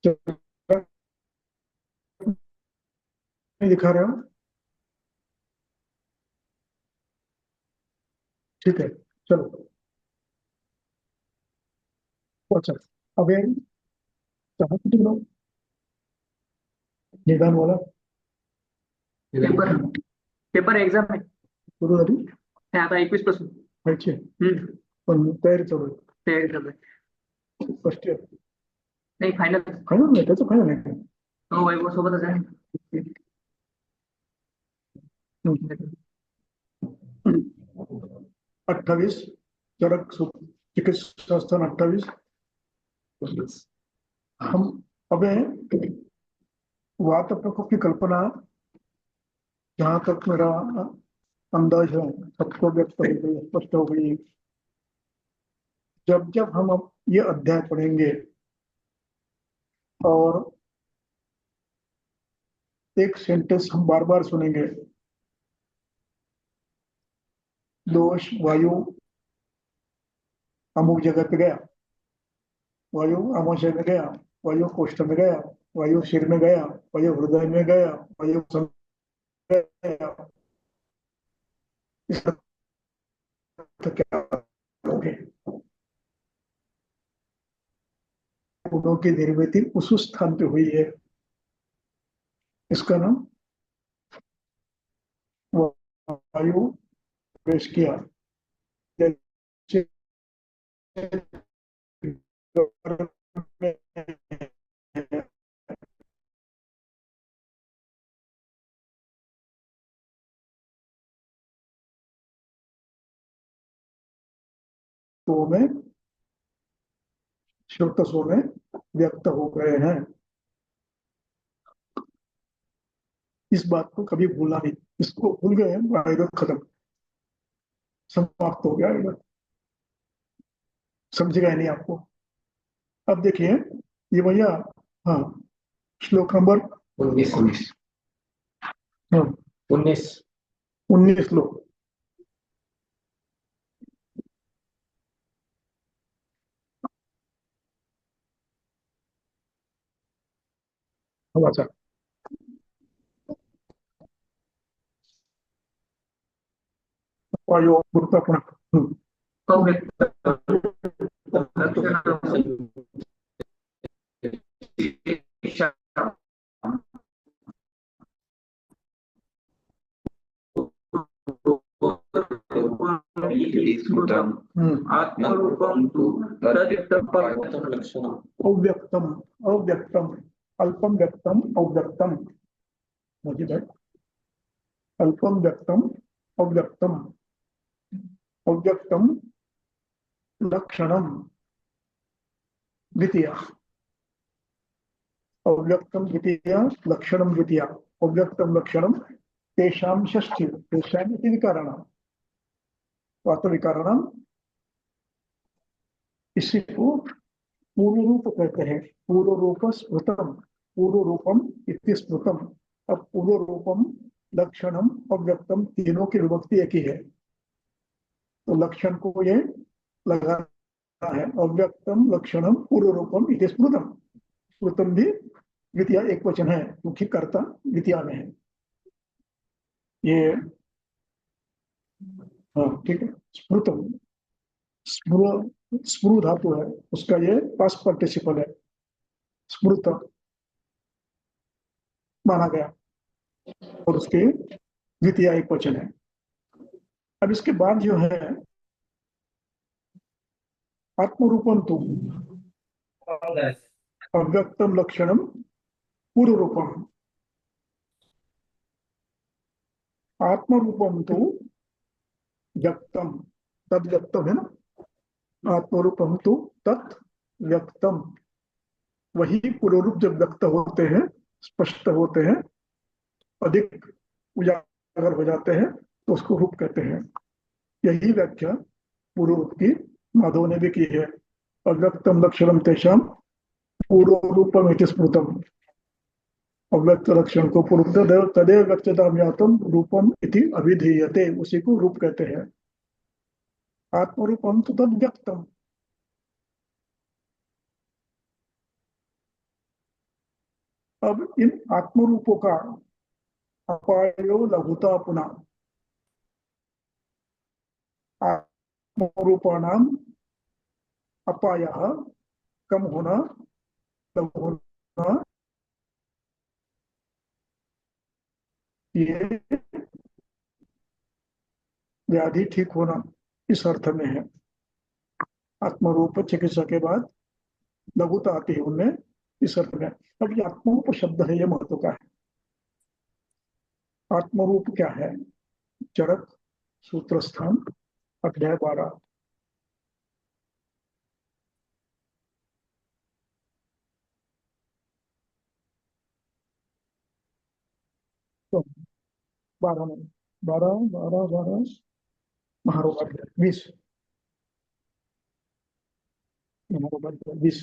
नहीं दिखा रहे हो? ठीक है, चलो। अच्छा, अब ये कहाँ से तुम लोग निदान वाला पेपर पेपर एग्जाम है. सुरू झाली हे आता 21 पासून. व्हायची आहे, हम्म. पण तयारी चालू आहे. तयारी चालू आहे. फर्स्ट इयर नाही, फायनल. फायनल नाही, त्याचं फायनल आहे. हो, वैभव सोबतच आहे. हम्म. 28 चरक चिकित्सा संस्थान 28। हम अब वात प्रकोप की कल्पना जहाँ तक मेरा अंदाज है सबको व्यक्त हो गई, स्पष्ट हो गई। जब जब हम अब ये अध्याय पढ़ेंगे और एक सेंटेंस हम बार बार सुनेंगे, दोष वायु अमुक जगह पे गया, वायु आमाशय में गया, वायु कोष्ठ में गया, वायु सिर में गया, वायु हृदय में गया, वायु संग गया। इस अर्थ क्या होंगे? गुणों की निर्मिति उस स्थान पे हुई है, इसका नाम वायु प्रवेश किया। जैसे तो में श्रुत स्व में व्यक्त हो गए हैं। इस बात को कभी भूलना नहीं, इसको भूल गए हैं आयुर्वेद खत्म, समाप्त हो गया आयुर्वेद। समझेगा नहीं आपको। अब देखिए ये भैया, हाँ, श्लोक नंबर 19. हाँ 19. 19 श्लोक। अच्छा, वायु गुरुत्वाकर्षण। आत्मरूपं तु तदिदं लक्षणम्. अव्यक्तम, अव्यक्तम, अल्पम व्यक्तम, अव्यक्तम। मुझे भाई, अल्पम व्यक्तम, अव्यक्तम, अव्यक्तम लक्षणम द्वितीय, अव्यक्तम द्वितीय, लक्षणम द्वितीय, अव्यक्तम लक्षणम तेषां षष्ठी, तेषां इति विकाराणाम, वात विकाराणाम। इसी को पूर्व रूप कहते हैं। पूर्व रूप स्मृतम, पूर्व रूपम इति स्मृतम। अब पूर्व रूपम, लक्षणम, अव्यक्तम तीनों की विभक्ति एक ही है, तो लक्षण को ये लगाना है। अव्यक्तम लक्षणम पूर्व रूपम इति स्मृतम। स्मृतम भी द्वितीय एक वचन है क्योंकि कर्ता द्वितीय में है। ये हाँ ठीक है। स्मृतम, स्मृ स्मृ धातु है, उसका ये पास्ट पार्टिसिपल है, स्मृत माना गया, और उसके द्वितीय एक वचन है। अब इसके बाद जो है आत्मरूपम तुम, अव्यक्तम लक्षणम पूर्व रूपम। आत्मरूपम तो व्यक्तम, तद व्यक्तम है ना, आत्मरूपम तो तत् व्यक्तम। वही पूर्व रूप जब व्यक्त होते हैं, स्पष्ट होते हैं, अधिक उजागर हो जाते हैं, तो उसको रूप कहते हैं। यही व्याख्या पूर्व रूप की माधव ने भी की है। अव्यक्तम लक्षणम तेषाम पूर्व रूपम इति स्मृतम। अव्यक्त लक्षण को पूर्व तदेव व्यक्तता ज्ञातम रूपम इति अभिधीयते, उसी को रूप कहते हैं। आत्मरूपम तो तद व्यक्तम। अब इन आत्मरूपों का अपायो लघुता पुनः, आत्मरूपाणाम अपायः कम होना, लघु होना, ये व्याधि ठीक होना इस अर्थ में है। आत्मरूप चिकित्सा के बाद लघुता आती है उनमें, इस अर्थ में। अब ये आत्मरूप शब्द है, ये महत्व का है। आत्मरूप क्या है? चरक सूत्र स्थान अध्याय 12। तो 12 में 12 महारोग अध्याय 20, महारोग अध्याय 20।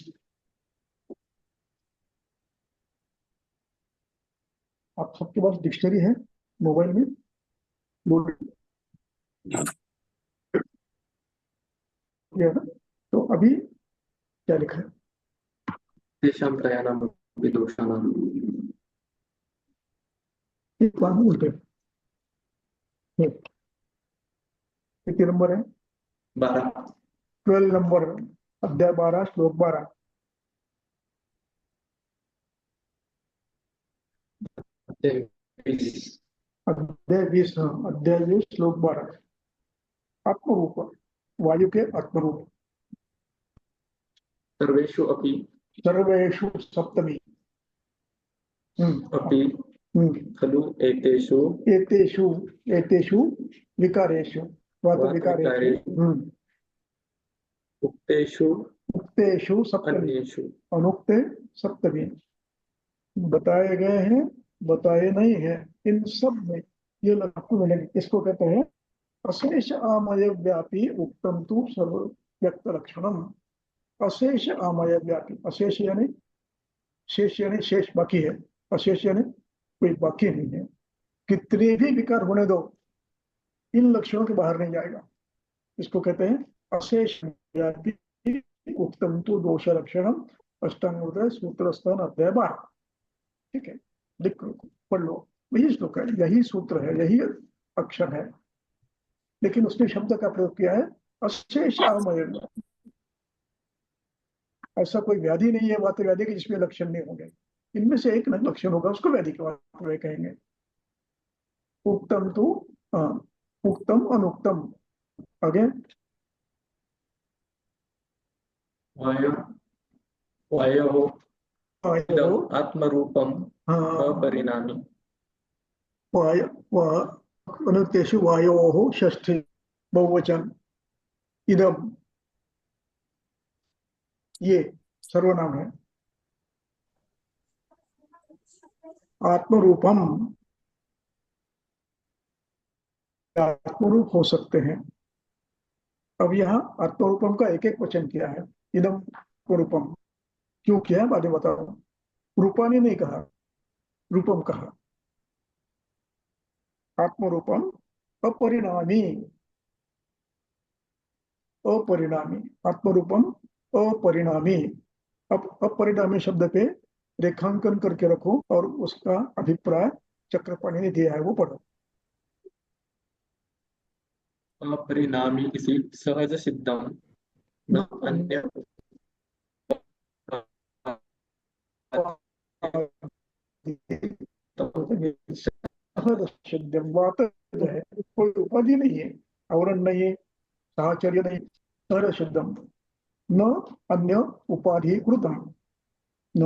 आप सबके पास डिक्शनरी है मोबाइल में? बोल दिया ना? तो अभी क्या लिखा है? तेषां त्रयाणां विदोषाणां एक बार उल्टे, कितने नंबर है? 12 12 नंबर, अध्याय 12 श्लोक 12। अध्याय 20 अध्याय 20, हाँ अध्याय 20 श्लोक 12। आत्मरूप, वायु के आत्मरूप। सर्वेषु अपि सर्वेषु सप्तमी। अपि हम्म। खलु एतेषु एतेषु, एतेषु विकारेषु, वात विकारेषु। वातविकारेषु उक्तेषु उक्तेषु सप्तमी, अन्येषु अनुक्ते सप्तमी। बताए गए हैं, बताए नहीं है, इन सब में ये आपको मिलेंगे। इसको कहते हैं अशेष आमय व्यापी उक्तम तु सर्व व्यक्त लक्षणम। अशेष आमय व्यापी, अशेष यानी शेष, यानी शेष बाकी है, अशेष यानी कोई बाकी नहीं है। कितने भी विकार होने दो, इन लक्षणों के बाहर नहीं जाएगा। इसको कहते हैं अशेष व्यापी उत्तम तो दोष लक्षणम, अष्टांगोदय सूत्र स्थान अध्याय 12। ठीक है, लिख लो, पढ़ लो। यही श्लोक है, यही सूत्र है, यही अक्षर है, लेकिन उसने शब्द का प्रयोग किया है अशेष आमय। ऐसा कोई व्याधि नहीं है वात व्याधि के जिसमें लक्षण नहीं होंगे। इनमें से एक लक्षण होगा, उसको व्याधि के वात कहेंगे। उक्तम तो, हाँ, उक्तम अनुक्तम। आगे वायु वायोः वायो, इदम् आत्मरूपम् हाँ, अपरिणामी वाय अनुक्तेषु वायोः षष्ठी बहुवचन। इदम, ये सर्वनाम है। आत्मरूपम, आत्मरूप हो सकते हैं। अब यहाँ आत्मरूपम का एक एक वचन किया है। इदम रूपम क्यों किया है बाद में बताओ। रूपानी नहीं कहा, रूपम कहा। आत्मरूपम अपरिणामी, अपरिणामी, आत्मरूपम अपरिणामी। अब अपरिणामी शब्द पे रेखांकन करके रखो और उसका अभिप्राय चक्रपाणी ने दिया है, वो पढ़ो। अपरिणामी इति सहज सिद्धम न अन्य बात जो है कोई उपाधि नहीं है, आवरण नहीं है, साहचर्य नहीं, सर शुद्धम, न अन्य उपाधि कृतम, न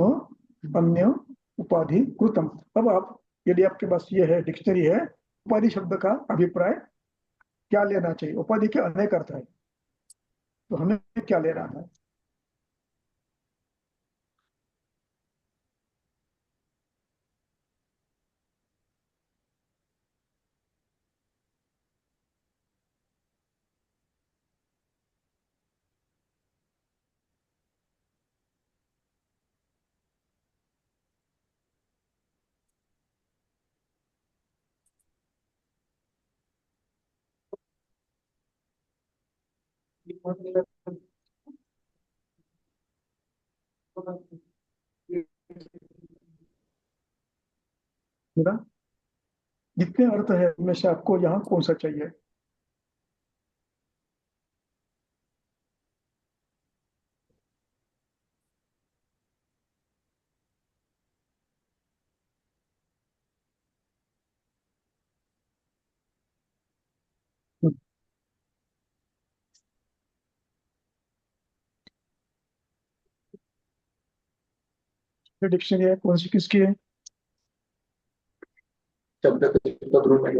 अन्य उपाधि कृतम। अब आप, यदि आपके पास ये है डिक्शनरी है, उपाधि शब्द का अभिप्राय क्या लेना चाहिए? उपाधि के अनेक अर्थ है, तो हमें क्या लेना है? मेरा जितने अर्थ है उनमें से आपको यहाँ कौन सा चाहिए? डिक्शनरी है कौन सी किसकी है? शब्द पद रूप है।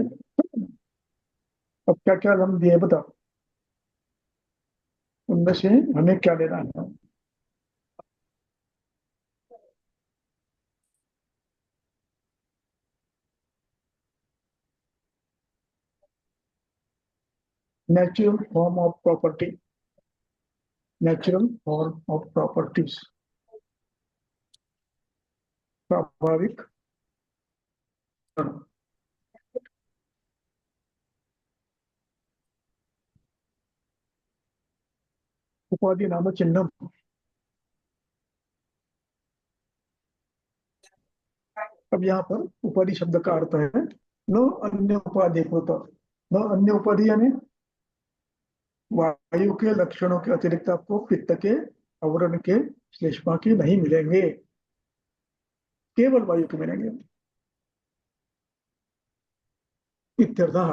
अब क्या क्या हम दिए बताओ, उनमें से हमें क्या लेना है? Natural form of property, natural form of properties, स्वाभाविक गुण। उपाधि नाम चिन्ह। अब यहाँ पर उपाधि शब्द का अर्थ है न अन्य उपाधि होता, न अन्य उपाधि यानी वायु के लक्षणों के अतिरिक्त आपको पित्त के, आवरण के, श्लेष्मा के नहीं मिलेंगे, केवल वायु के मिलेंगे। इत्यर्थः।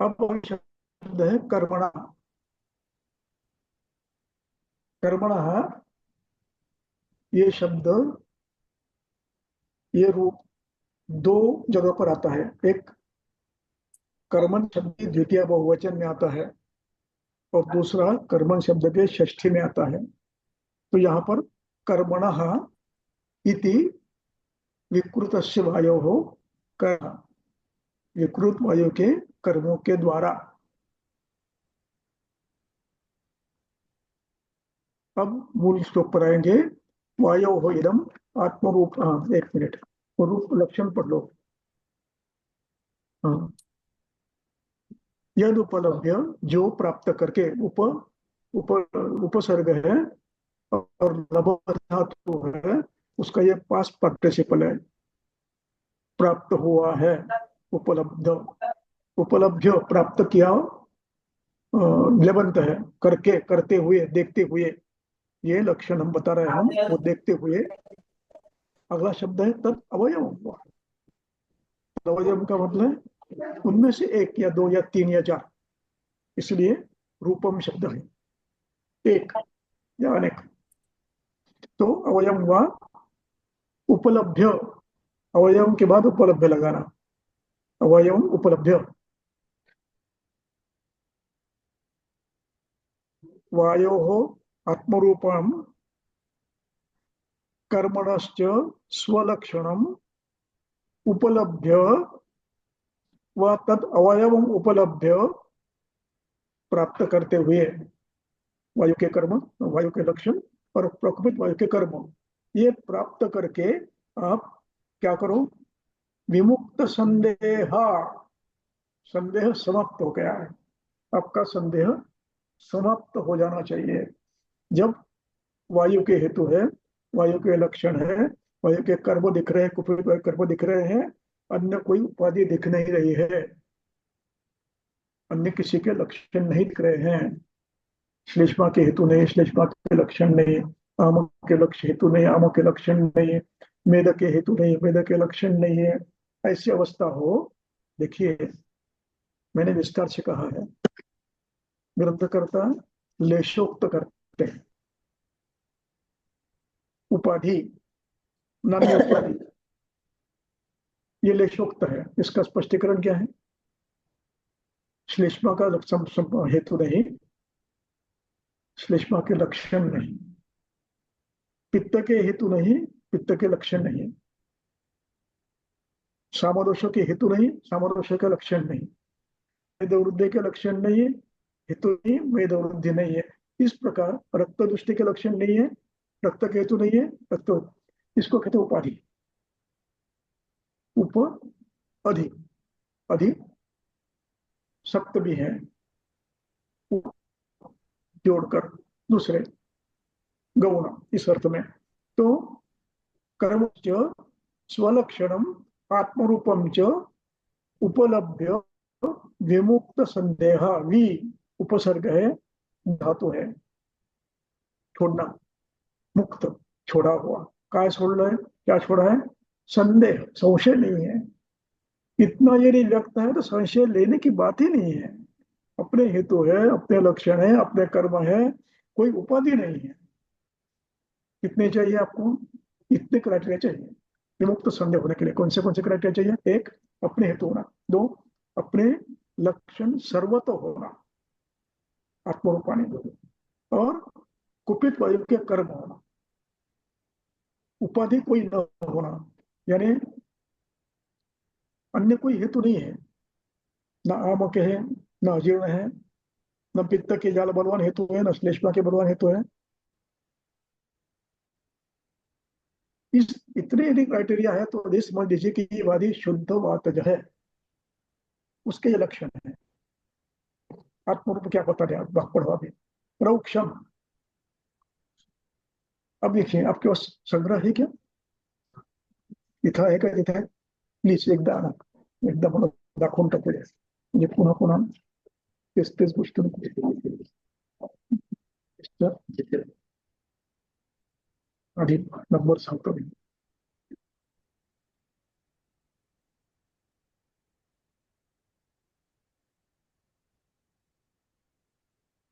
अब शब्द है कर्मणा। कर्मणा, ये शब्द, ये रूप दो जगह पर आता है। एक कर्मण शब्द की द्वितीय बहुवचन में आता है और दूसरा कर्मण शब्द के षष्ठी में आता है। तो यहाँ पर कर्मणः इति विकृतस्य वायोः कर्म, विकृत वायु के कर्मों के द्वारा। अब मूल श्लोक पर आएंगे। वायो हो इदम आत्मरूप, हाँ एक मिनट, वो रूप लक्षण पढ़ लो। हाँ, यद उपलब्ध, जो प्राप्त करके, उप उपसर्ग है और लभ धातु है, उसका ये पास्ट पार्टिसिपल है, प्राप्त हुआ है। उपलब्ध, उपलब्ध प्राप्त किया, लेबंत है, करके, करते हुए, देखते हुए, ये लक्षण हम बता रहे हैं, हम वो देखते हुए। अगला शब्द है तद अवयव। अवयव का मतलब उनमें से एक या दो या तीन या चार, इसलिए रूपम शब्द है, एक या अनेक। तो अवयव हुआ उपलब्ध, अवयव के बाद उपलब्ध लगाना, अवयव उपलब्ध। वायो आत्मरूपम कर्मणश्च स्वलक्षणम उपलब्ध व तद अवयव उपलब्ध, प्राप्त करते हुए वायु के कर्म, वायु के लक्षण और प्रकृत वायु के कर्म, ये प्राप्त करके आप क्या करो? विमुक्त संदेह, संदेह समाप्त हो गया है, आपका संदेह समाप्त हो जाना चाहिए। जब वायु के हेतु है, वायु के लक्षण है, वायु के कर्म दिख रहे हैं, कुपित कर्म दिख रहे हैं, अन्य कोई उपाधि दिख नहीं रही है, अन्य किसी के लक्षण नहीं दिख रहे हैं, श्लेष्मा के हेतु नहीं, श्लेष्मा के लक्षण नहीं, आम के लक्ष्य हेतु नहीं, आम के लक्षण नहीं, मेद के हेतु नहीं, मेद के लक्षण नहीं है, ऐसी अवस्था हो। देखिए, मैंने विस्तार से कहा है, ग्रंथकर्ता लेशोक्त करते हैं। उपाधि, नान्य उपाधि, ये लेशोक्त है। इसका स्पष्टीकरण क्या है? श्लेष्मा का हेतु नहीं, श्लेष्मा के लक्षण नहीं, पित्त के हेतु नहीं, पित्त के लक्षण नहीं, सामदोषों के हेतु नहीं, सामदोषों के लक्षण नहीं, वेद वृद्धि के लक्षण नहीं है, हेतु नहीं, वेद वृद्धि नहीं है। इस प्रकार रक्त दृष्टि के लक्षण नहीं है, रक्त के हेतु नहीं है, रक्त, इसको कहते उपाधि। उप अधि, अधि सप्त भी है, जोड़कर दूसरे गौण, इस अर्थ में। तो कर्म स्वलक्षणम आत्मरूपम च उपलभ्य विमुक्त संदेह वी उपसर्ग है, धातु है, छोड़ना, मुक्त, छोड़ा हुआ। काय छोड़ रहा है, क्या छोड़ा है? संदेह, संशय नहीं है। इतना यदि व्यक्त है तो संशय लेने की बात ही नहीं है। अपने हेतु है, अपने लक्षण है, अपने कर्म है, कोई उपाधि नहीं है। कितने चाहिए आपको? इतने क्राइटेरिया चाहिए विमुक्त संदेह होने के लिए। कौन से क्राइटेरिया चाहिए? एक, अपने हेतु होना। दो, अपने लक्षण सर्वत होना, आत्मरूपाणी। और कुपित वायु के कर्म होना, उपाधि कोई न होना। यानी अन्य कोई हेतु नहीं है, न आमक है, न अजीर्ण है, न पित्त के जाल बलवान हेतु है, न श्लेष्मा के बलवान हेतु है। इस इतने यदि क्राइटेरिया है तो ये समझ लीजिए कि ये वादी शुद्ध वातज है, उसके ये लक्षण है। आत्मरूप क्या पता है, पढ़वा भी प्रौक्षम। अब देखिए आपके पास संग्रह है क्या? इथं आहे का तिथे? प्लीज एकदा आणा, एकदा मला दाखवून टाकूया, म्हणजे पुन्हा पुन्हा तेच तेच गोष्ट नको. तर आधी नंबर सांगतो मी.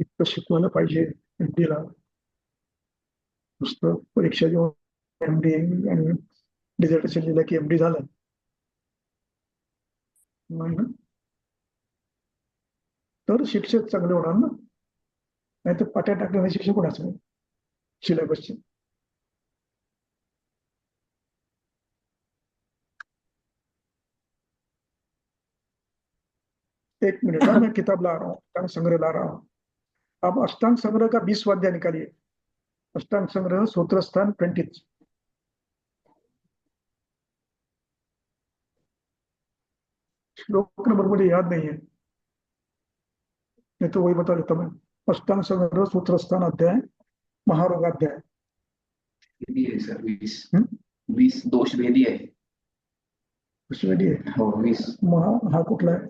इतकं शिकवायला पाहिजे एमडीला. नुसतं परीक्षा देऊन एमडी आणि डिझर्टेशन लिहिलं की एमडी झालं नाही ना. तर शिक्षक चांगले होणार ना, नाही तर पाट्या टाकण्याचे शिक्षक कोणाचं सिलेबसचे. एक मिनट हाँ, मैं किताब ला रहा हूँ, अष्टांग संग्रह ला रहा हूँ. अब अष्टांग संग्रह का 20 स्वाध्याय निकालिए. अष्टांग संग्रह सूत्र स्थान 20. श्लोक नंबर मुझे याद नहीं है, नहीं तो वही बता देता मैं. अष्टांग संग्रह सूत्र स्थान अध्याय महारोगाध्याय. भेदी आहे सर 20. हम्म? 20 दोष भेदी आहे. उसमें है. हो 20. हा कुठला आहे?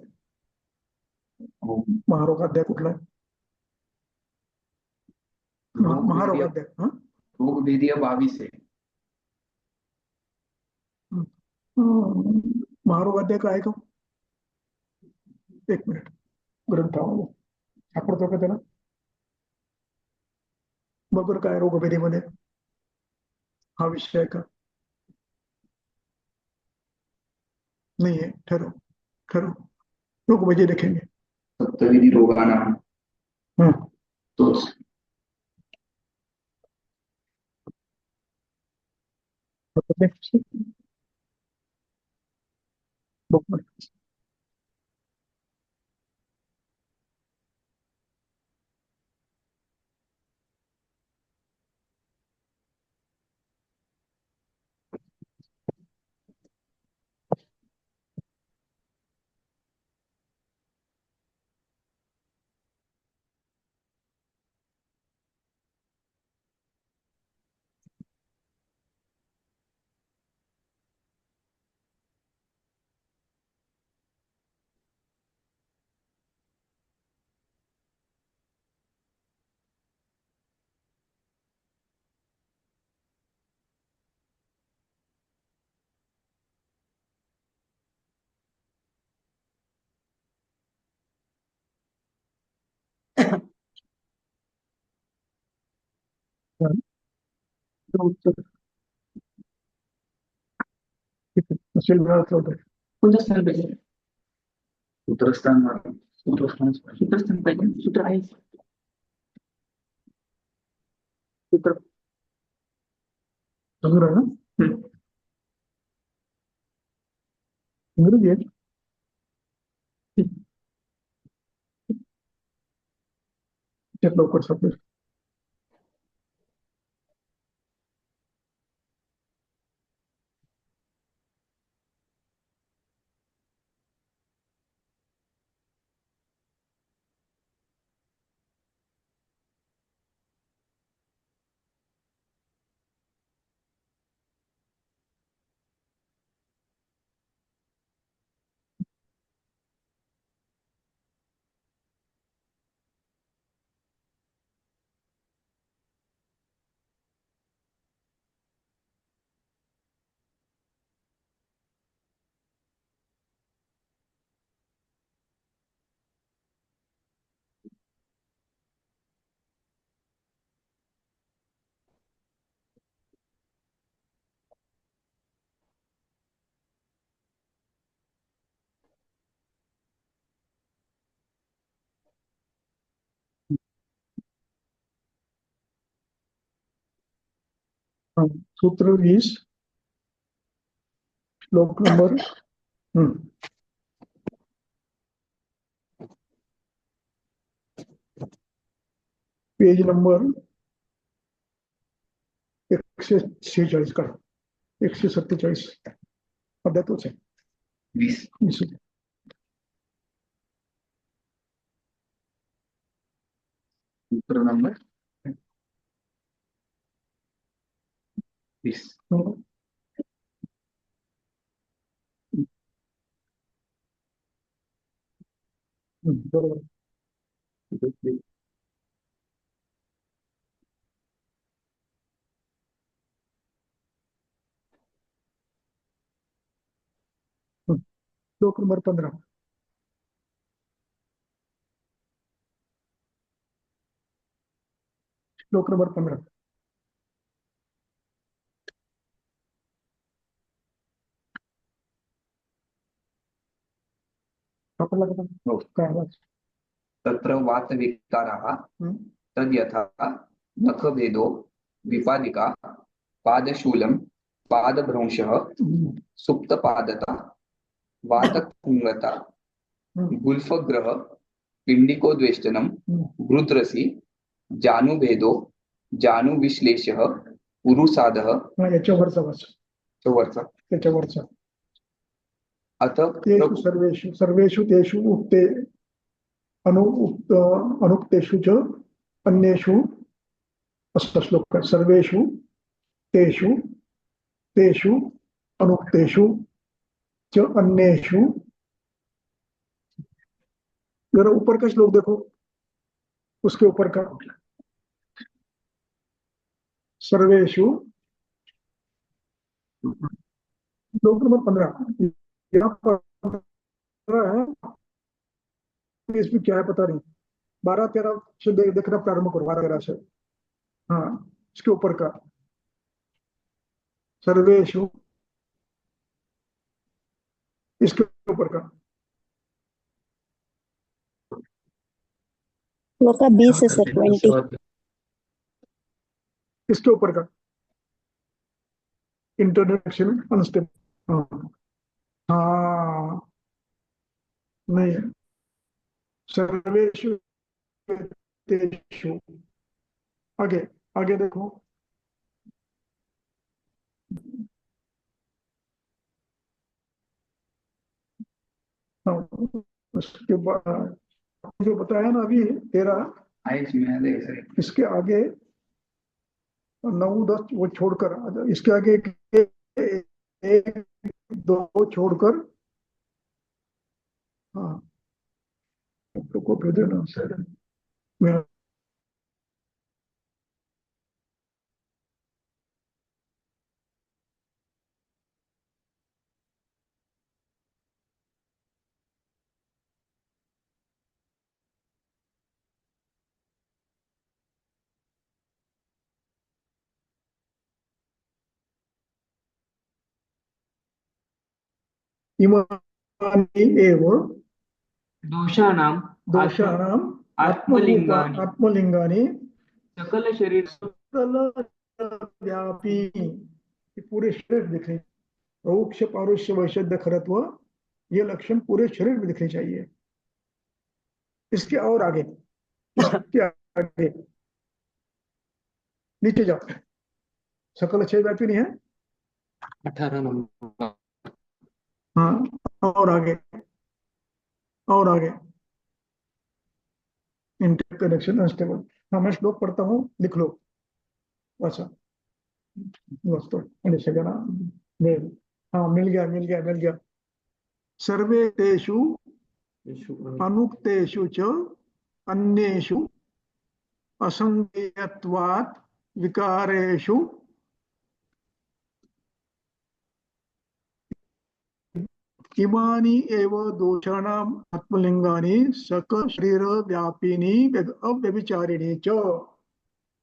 हो महारोगाध्याय कुठला आहे? रोग भेदी. महारोगाध्याय. हा. रोग भेदी 22 आहे. महारोगाध्याय का आहे का? एक मिनिट, ग्रंथामध्ये सापडतो का त्याला? बघ बरं काय रोगभेदीमध्ये हा विषय आहे का? नहीं है. ठहरो ठहरो, रोगभेदी देखेंगे. सप्तविधी रोगाना हाँ. तोच. बुक में. असेल मिळालं होतं. कोणतं स्थान पाहिजे? सूत्रस्थान. सूत्रस्थान पाहिजे. सूत्र आहे. सूत्र संग्रह ना, इंग्रजी आहे. त्यात लवकर सापडेल. हाँ, सूत्र 20 श्लोक नंबर पेज नंबर 146 का 147 अध्याय तो है 20 सूत्र नंबर 20 बरोबर श्लोक नंबर 15 श्लोक नंबर 15 आपण लगा हो. काय आवाज तत्र वातविकाराः तद्यथा नखभेदो विपादिका पादशूलं पादभ्रंशः सुप्तपादता वातकुंगता गुल्फग्रह पिंडिकोद्वेष्टनम गृत्रसी जानुभेदो जानुविश्लेषः पुरुषादः याच्यावरचा वाच वरचा त्याच्यावरचा अथ तेषु सर्वेषु सर्वेषु तेषु उक्ते अनुक्तेषु च अन्येषु अष्ट श्लोक सर्वेषु तेषु तेषु अनुक्तेषु च अन्येषु जरा ऊपर का श्लोक देखो उसके ऊपर का सर्वेषु श्लोक नंबर 15 यहाँ पर है इसमें क्या है पता नहीं 12-13 से देखना प्रारंभ करो 12-13 से हाँ इसके ऊपर का सर्वेषु इसके ऊपर का वो का 20 है सर 20 इसके ऊपर का इंट्रोडक्शन अनस्टेबल हाँ हाँ नहीं सर्वेषु तेषु आगे आगे देखो हाँ उसके बाद जो बताया ना अभी 13 इसके आगे 9-10 वो छोड़कर इसके आगे एक दो छोड़कर हाँ तो को भेज देना सर मैं इमानि एव दोषाणाम दोषाणाम आत्मलिंगानि आत्मलिंगानि सकल शरीर व्यापी पूरे शरीर दिखने रोक्ष पारुष्य वैशद्य खरत्व ये लक्षण पूरे शरीर में दिखने चाहिए इसके और आगे इसके आगे नीचे जाओ सकल क्षय व्यापी नहीं है 18 नंबर हाँ और आगे इंटरकनेक्शन अनस्टेबल हाँ मैं श्लोक पढ़ता हूँ लिख लो अच्छा दोस्तों जरा मेल हाँ मिल गया सर्वे तेषु अनुक्तेषु च अन्येषु असंज्ञेयत्वात् विकारेषु इमानि एव दोषाणाम् आत्मलिंगानि सकल शरीर व्यापिनी अव्यभिचारिणी च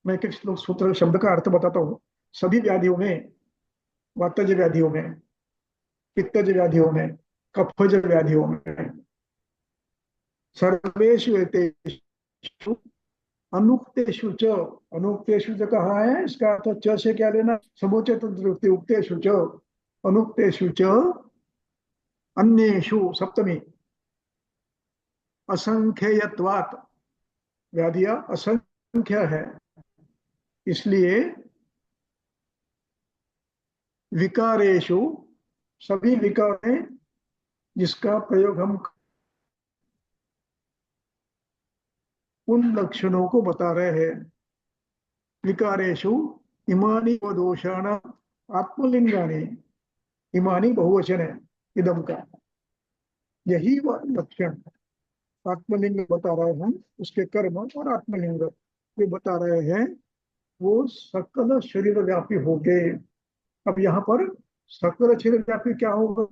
मैं एक श्लोक सूत्र शब्द का अर्थ बताता हूँ सभी व्याधियों में वातज व्याधियों में पित्तज व्याधियों में कफज व्याधियों में सर्वेषु एतेषु अनुक्तेषु च, अनुक्तेषु च कहा है, इसका अर्थ च से क्या लेना, समोच्च तद्विरुक्ति, उक्तेषु च, अनुक्तेषु च, अन्येषु सप्तमी, असंख्ययत्वात्, व्याधिया असंख्य है, इसलिए विकारेषु, सभी विकार में जिसका प्रयोग हम उन लक्षणों को बता रहे हैं, विकारेषु इमानि व दोषाण आत्मलिंगानि, इमानी बहुवचन है इदम का, यही वह लक्षण आत्मलिंग बता रहे हैं, उसके कर्म और आत्मलिंग जो बता रहे हैं वो सकल शरीर व्यापी हो गए। अब यहाँ पर सकल शरीर व्यापी क्या होगा,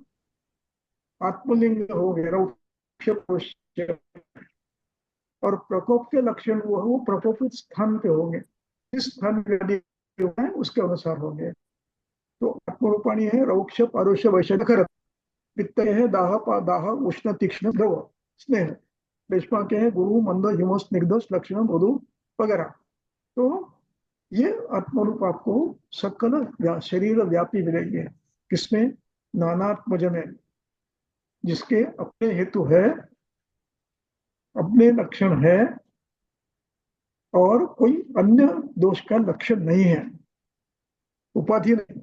आत्मलिंग हो गए, और प्रकोप के लक्षण वो प्रकोपित स्थान पे होंगे, जिस स्थान पे है उसके अनुसार होंगे। तो आत्मरूपाणी है रौक्ष पारुष्य वैश्य खर, पित्त है दाह दाह उष्ण तीक्ष्ण द्रव स्नेह, रेशमा के हैं गुरु मंद हिम स्निग्ध लक्षण मधु वगैरह। तो ये आत्मरूप आपको सकल शरीर व्यापी मिलेंगे, किसमें, नानात्मज में, जिसके अपने हेतु है, अपने लक्षण है, और कोई अन्य दोष का लक्षण नहीं है, उपाधि नहीं,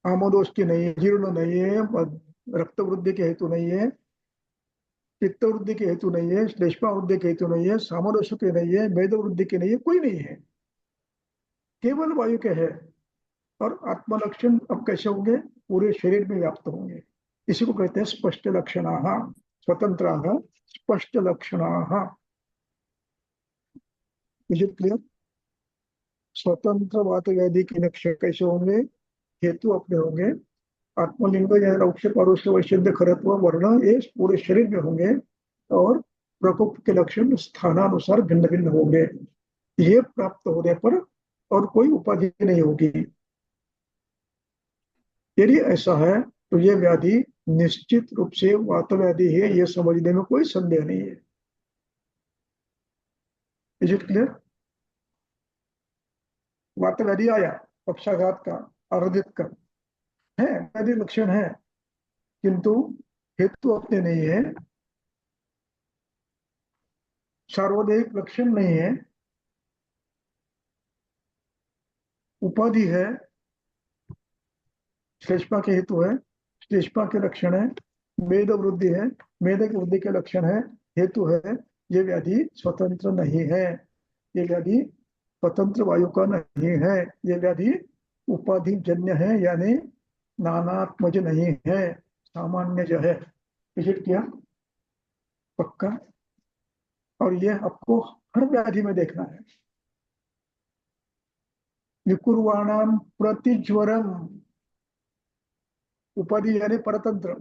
आमोदोष की नहीं है, जीर्ण नहीं है, रक्त वृद्धि के हेतु नहीं है, चित्त वृद्धि के हेतु नहीं है, श्लेष्मा वृद्धि के हेतु नहीं है, सामोदोष के नहीं है, मेद वृद्धि के नहीं है, कोई नहीं है, केवल वायु के है। और आत्मलक्षण अब कैसे होंगे, पूरे शरीर में व्याप्त होंगे, इसी को कहते हैं स्पष्ट लक्षणा, स्वतंत्र स्पष्ट लक्षणा। Is it clear? स्वतंत्र वात व्याधि के लक्षण कैसे होंगे, हेतु अपने होंगे, आत्मलिंग या रौक्ष पारुष्य वैश्य खरत्व वर्ण ये पूरे शरीर में होंगे, और प्रकोप के लक्षण स्थानानुसार भिन्न भिन्न होंगे। ये प्राप्त होने पर और कोई उपाधि नहीं होगी। यदि ऐसा है तो ये व्याधि निश्चित रूप से वात व्याधि है, ये समझने में कोई संदेह नहीं है। Is it clear? वात व्याधि आया, पक्षाघात का, आरोधित का है, व्याधि लक्षण है, किंतु हेतु अपने नहीं है, सार्वदेहिक लक्षण नहीं है, उपाधि है, श्लेष्मा के हेतु है, श्लेष्मा के लक्षण है, मेद वृद्धि है, मेद की वृद्धि के लक्षण है, हेतु है, ये व्याधि स्वतंत्र नहीं है, ये व्याधि स्वतंत्र वायु का नहीं है, ये व्याधि उपाधि जन्य है, यानी नानात्मज नहीं है, सामान्य जो है। विजिट किया पक्का? और ये आपको हर व्याधि में देखना है। विकुर्वाणाम प्रतिज्वरम, उपाधि यानी परतंत्र,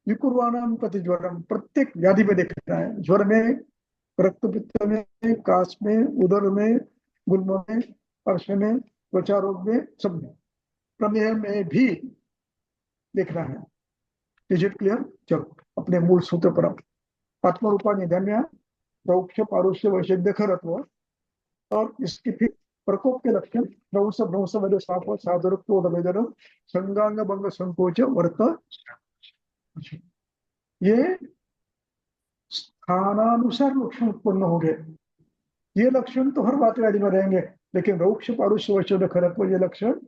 विकुर्वाणाम प्रतिज्वरम, प्रत्येक व्याधि में देखना है, ज्वर में, रक्त पित्त में, काश में, उदर में, गुल्म में, अर्श में, त्वचा रोग में, सब में, प्रमेह में भी देखना है। Is it clear? चलो अपने मूल सूत्र पर आत्मरूपा निधन्य रौक्ष पारुष्य वैशेद्य खरत्व, और इसकी फिर प्रकोप के लक्षण नवस भ्रंश वेद साप साधुरत्वेदन संगांग भंग संकोच वर्त, ये स्थानानुसार लक्षण उत्पन्न हो गए। ये लक्षण तो हर बात व्याधि में रहेंगे, लेकिन रौक्ष पारुष्य वैशेद्य खरत्व ये लक्षण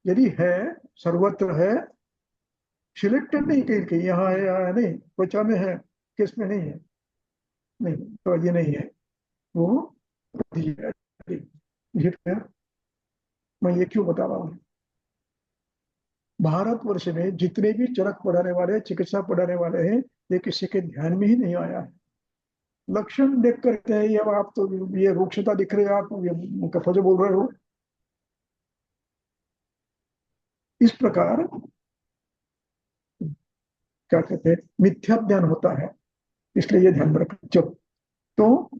यदि है, सर्वत्र है, सिलेक्टेड नहीं कहीं कहीं, यहाँ है यहाँ नहीं, त्वचा में है, किस में नहीं है, नहीं, तो ये नहीं है, वो मैं ये क्यों बता रहा हूँ, भारतवर्ष में जितने भी चरक पढ़ाने वाले, चिकित्सा पढ़ाने वाले हैं, ये किसी के ध्यान में ही नहीं आया है। लक्षण देख कर कहते हैं ये आप तो ये रूक्षता दिख रही है, आप ये कफज बोल रहे हो, इस प्रकार क्या कहते हैं, मिथ्या ज्ञान होता है, इसलिए ये ध्यान में रखें। चलो तो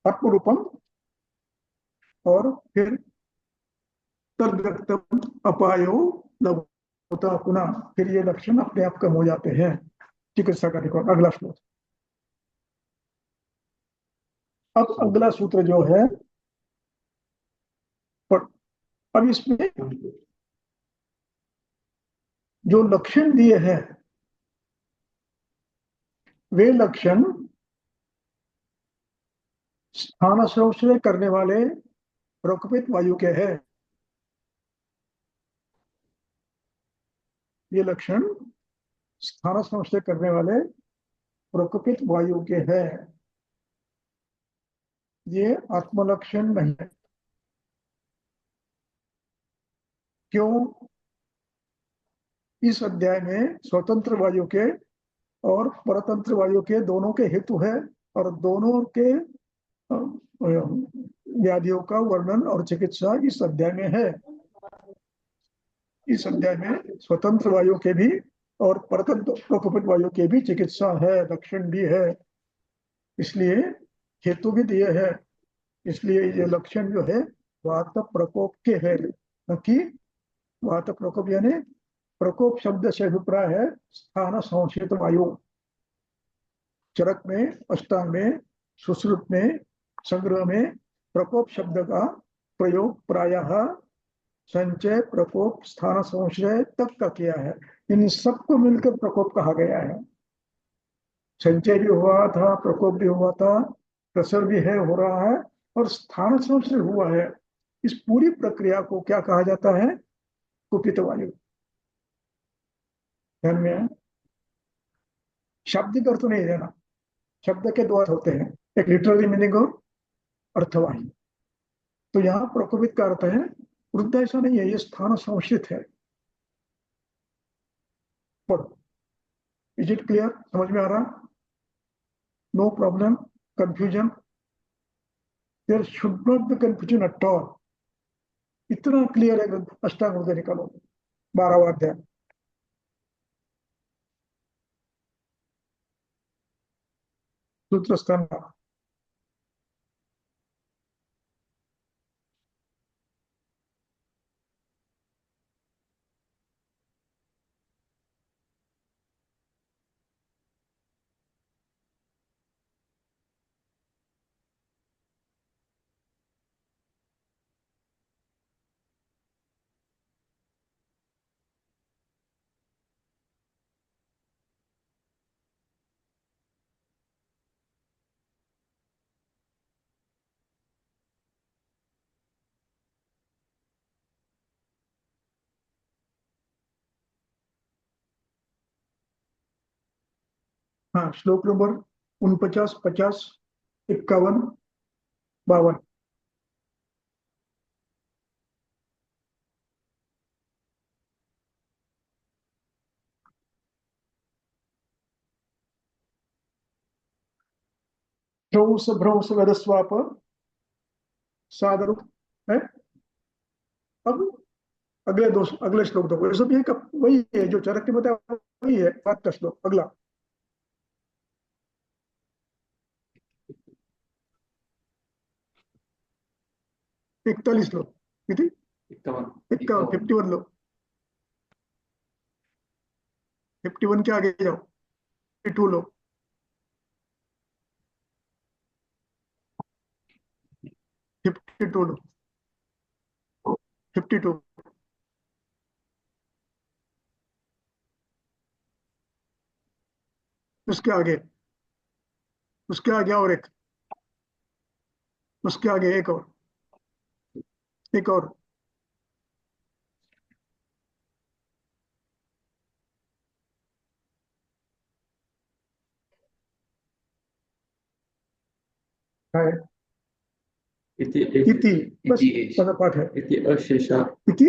आत्मरूपम, और फिर तद्व्यक्तम अपायो लघु होता पुनः फिर ये लक्षण अपने आप कम हो जाते हैं। चिकित्सा का देखो अगला श्लोक। अब अगला सूत्र जो है, अब इसमें जो लक्षण दिए हैं वे लक्षण स्थान संश्रय करने वाले प्रकोपित वायु के हैं। ये लक्षण स्थान संश्रय करने वाले प्रकोपित वायु के हैं, ये आत्मलक्षण नहीं है। क्यों? इस अध्याय में स्वतंत्र वायु के और परतंत्र वायु के दोनों के हेतु है और दोनों के व्याधियों का वर्णन और चिकित्सा इस अध्याय में है। इस अध्याय में स्वतंत्र वायु के भी और परतंत्र प्रकोपित वायु के भी चिकित्सा है, लक्षण भी है, इसलिए हेतु भी दिए हैं। इसलिए ये लक्षण जो है वात प्रकोप के है, न कि वात प्रकोप यानी प्रकोप शब्द से अभिप्राय है स्थान संश्रित वायु। चरक में, अष्टांग में, सुश्रुत में, संग्रह में प्रकोप शब्द का प्रयोग प्रायः संचय, प्रकोप, स्थान संश्रय तक का किया है। इन सबको मिलकर प्रकोप कहा गया है। संचय भी हुआ था, प्रकोप भी हुआ था, प्रसर भी है, हो रहा है, और स्थान संश्रय हुआ है। इस पूरी प्रक्रिया को क्या कहा जाता है? कुपित वायु। ध्यान में है? शाब्दिक अर्थ नहीं देना। शब्द के दो अर्थ होते हैं, एक लिटरली मीनिंग और अर्थवाही। तो यहाँ प्रकोपित का अर्थ है वृद्ध, ऐसा नहीं है, ये स्थान संश्रित है। पढ़ो। Is it clear? समझ में आ रहा? No problem, confusion? There should not be confusion at all. इतना क्लियर है अष्टांग हृदय निकालो, 12वां अध्याय। सूत्र स्थान। हाँ, श्लोक नंबर 49, 50, 51, 52। भ्रंश भ्रंश वेदस्वाप सादर है। अब अगले श्लोक देखो, ये सब ये वही है जो चरक ने बताया, वही है। बात का श्लोक अगला 41 लो, किती 51 लो, 51 के आगे जाओ, 52 लो, 52 लो, 52, उसके आगे, उसके आगे और एक, उसके आगे एक और, एक और, है इति इति, बस इति पद पाठ है। इति अशेषा इति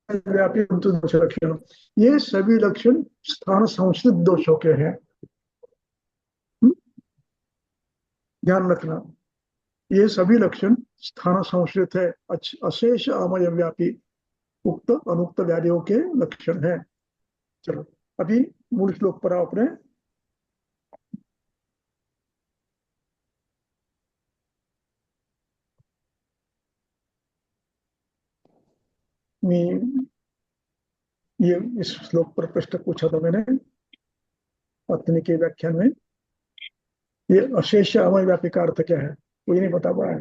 व्यापी दोष लक्षण, ये सभी लक्षण स्थान संश्रित दोषों के हैं। ध्यान रखना, ये सभी लक्षण स्थान संश्रित है, अशेष अमय व्यापी उक्त अनुक्त व्याधियों के लक्षण है। चलो अभी मूल श्लोक पर आओ अपने। ये इस श्लोक पर प्रश्न पूछा था मैंने पत्नी के व्याख्यान में। ये अशेष अमय व्यापी का अर्थ क्या है कोई नहीं बता पाया।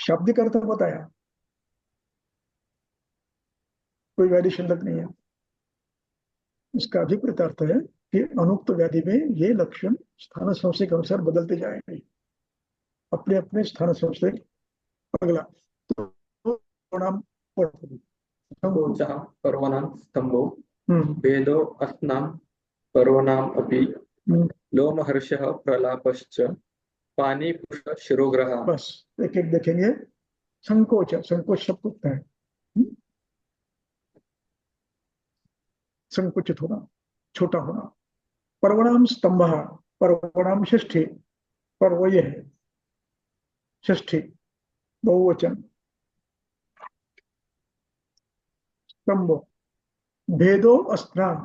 शाब्दिक अर्थ बताया, कोई व्याधि शब्द नहीं है। इसका अभिप्रेत अर्थ है कि अनुक्त व्याधि में ये लक्षण स्थान संशय के अनुसार बदलते जाएंगे, अपने अपने स्थान संशय। अगला तो प्रणाम कोचः पर्वणां स्तंभो हम्म वेदो अस्नां पर्वणाम् अपि हम्म, लोमहर्षः प्रलापश्च पाणिपुष शिरोग्रहः। बस एक एक देखेंगे। संकोच, संकोच शब्द होता है संकुचित होना, छोटा होना। पर्वणाम स्तंभ, पर्वणाम षष्ठी, पर्व ये है षष्ठी बहुवचन। स्तंभ, भेदो अस्नान,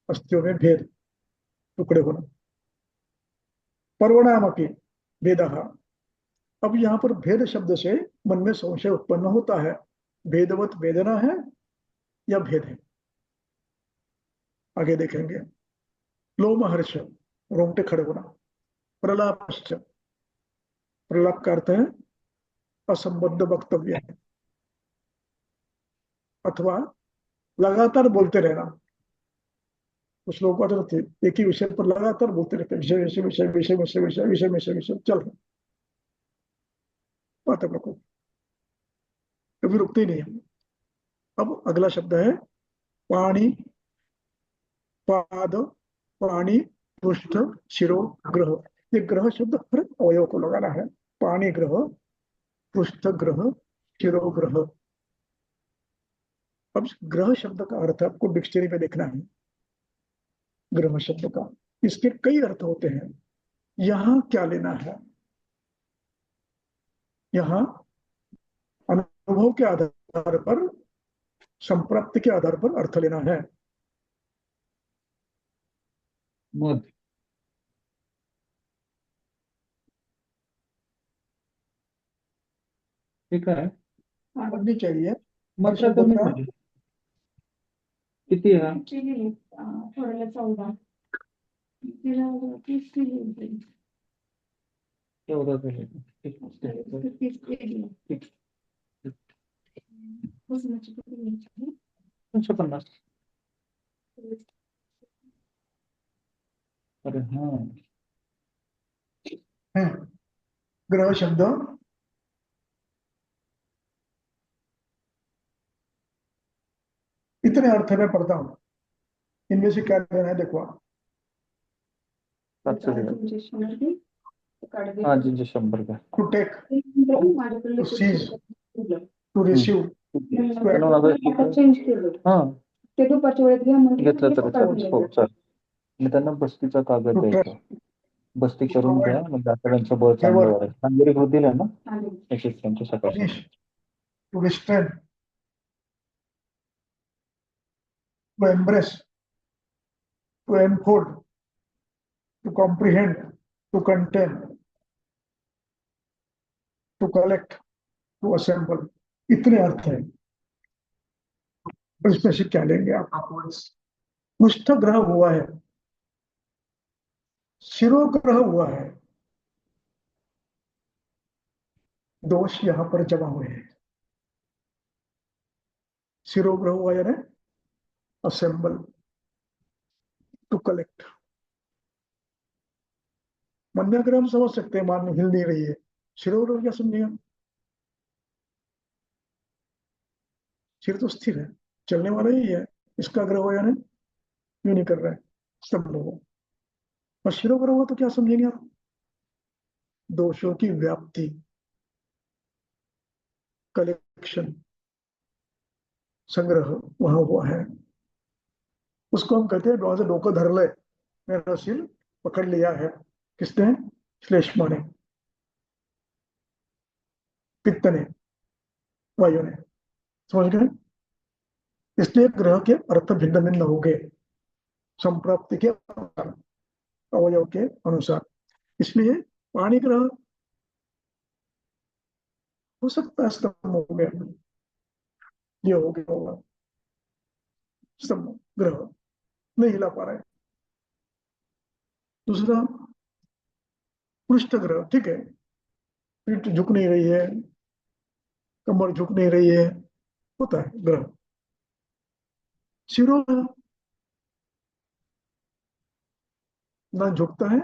अस्थियों में भेद, टुकड़े होना। पर्वणाम अपनी भेद। अब यहाँ पर भेद शब्द से मन में संशय उत्पन्न होता है, भेदवत वेदना है या भेद है, आगे देखेंगे। लोमहर्ष, रोंगटे खड़े होना। प्रलापश्च, प्रलाप का अर्थ है असंबद्ध वक्तव्य है, अथवा लगातार बोलते रहना। कुछ लोगों को आदत होती है एक ही विषय पर लगातार बोलते रहते हैं, विषय विषय विषय विषय विषय विषय विषय विषय विषय चल रहा बात है, कभी रुकते ही नहीं है। अब अगला शब्द है पाणी, पाद, पाणी, पृष्ठ, शिरो, ग्रह। ये ग्रह शब्द हर अवयव को लगाना है। पाणी ग्रह, पृष्ठ ग्रह, शिरो ग्रह। अब ग्रह शब्द का अर्थ आपको डिक्शनरी में देखना है। ग्रह शब्द का इसके कई अर्थ होते हैं। यहाँ क्या लेना है, यहाँ अनुभव के आधार पर, संप्राप्ति के आधार पर अर्थ लेना है। मध, ठीक आहे पढ़नी चाहिए। मग शब्द कमी का झाली किती आहे थोड्याला 14 तिला 30 किलो होते. एवढं झालं ठीक आहे. 30 किलो. ठीक. वजनाची किती घ्यायची? 250. अरे हाँ ग्रह शब्द इतने अर्थ में पढ़ता हूं, इनमें से क्या लेना है देखो आप। 700 दिवस. हाँ जी 100 का. To take, to seize, to receive, त्याला माझं चेंज केलं हां ते दुपारच्या वेळेत घ्या म्हणजे घेतलं तर चालेल. हो चालेल. मी त्यांना बस्तीचा कागद टू द्यायचा, ट्रस्ट, बस्ती करून द्या म्हणजे आठवड्यांचं बळ चांगलं वाढेल. हंगेरी कृती दिल्या ना त्यांच्या सकाळी. To restrain, to embrace, to enfold, to comprehend, to contain, to collect, to assemble. इतने अर्थ है। इसमें से क्या लेंगे आप? पृष्ठ ग्रह हुआ है, शिरो ग्रह हुआ है, दोष यहां पर जमा हुए हैं। शिरो ग्रह हुआ यानी असेंबल, टू कलेक्ट। मन्याग्रह हम समझ सकते हैं, मान हिल नहीं रही है। शिरो ग्रह क्या समझिएगा? सिर तो स्थिर है, चलने वाला ही है। इसका ग्रह हो यानी यूं नहीं कर रहा है सब लोगों। और शिरो ग्रह हुआ तो क्या समझेंगे आप? दोषों की व्याप्ति, कलेक्शन, संग्रह वहां हुआ है। उसको हम कहते हैं वहां से डोका धर ले, मेरा सिर पकड़ लिया है। किसने? श्लेष्मा ने, पित्त ने, वायु ने। समझ गए? इसलिए ग्रह के अर्थ भिन्न भिन्न हो गए संप्राप्ति के अनुसार, अवयव के अनुसार। इसलिए पाणी ग्रह हो सकता है स्तंभ हो गया, ये हो गया होगा स्तंभ ग्रह, नहीं हिला पा रहा है। दूसरा पृष्ठ ग्रह, ठीक है, पीठ झुक नहीं रही है, कमर झुक नहीं रही है, होता है ग्रह। शिरो ना झुकता है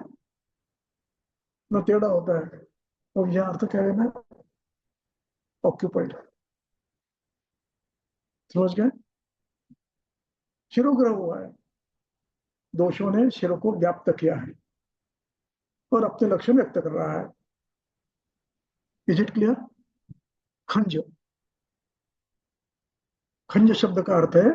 ना टेढ़ा होता है, और यह अर्थ क्या है ना, ऑक्यूपाइड, समझ गए। शिरो ग्रह हुआ है, दोषों ने शिरो को व्याप्त किया है और अपने लक्ष्य व्यक्त कर रहा है। Is it clear. खंज, खंज शब्द का अर्थ है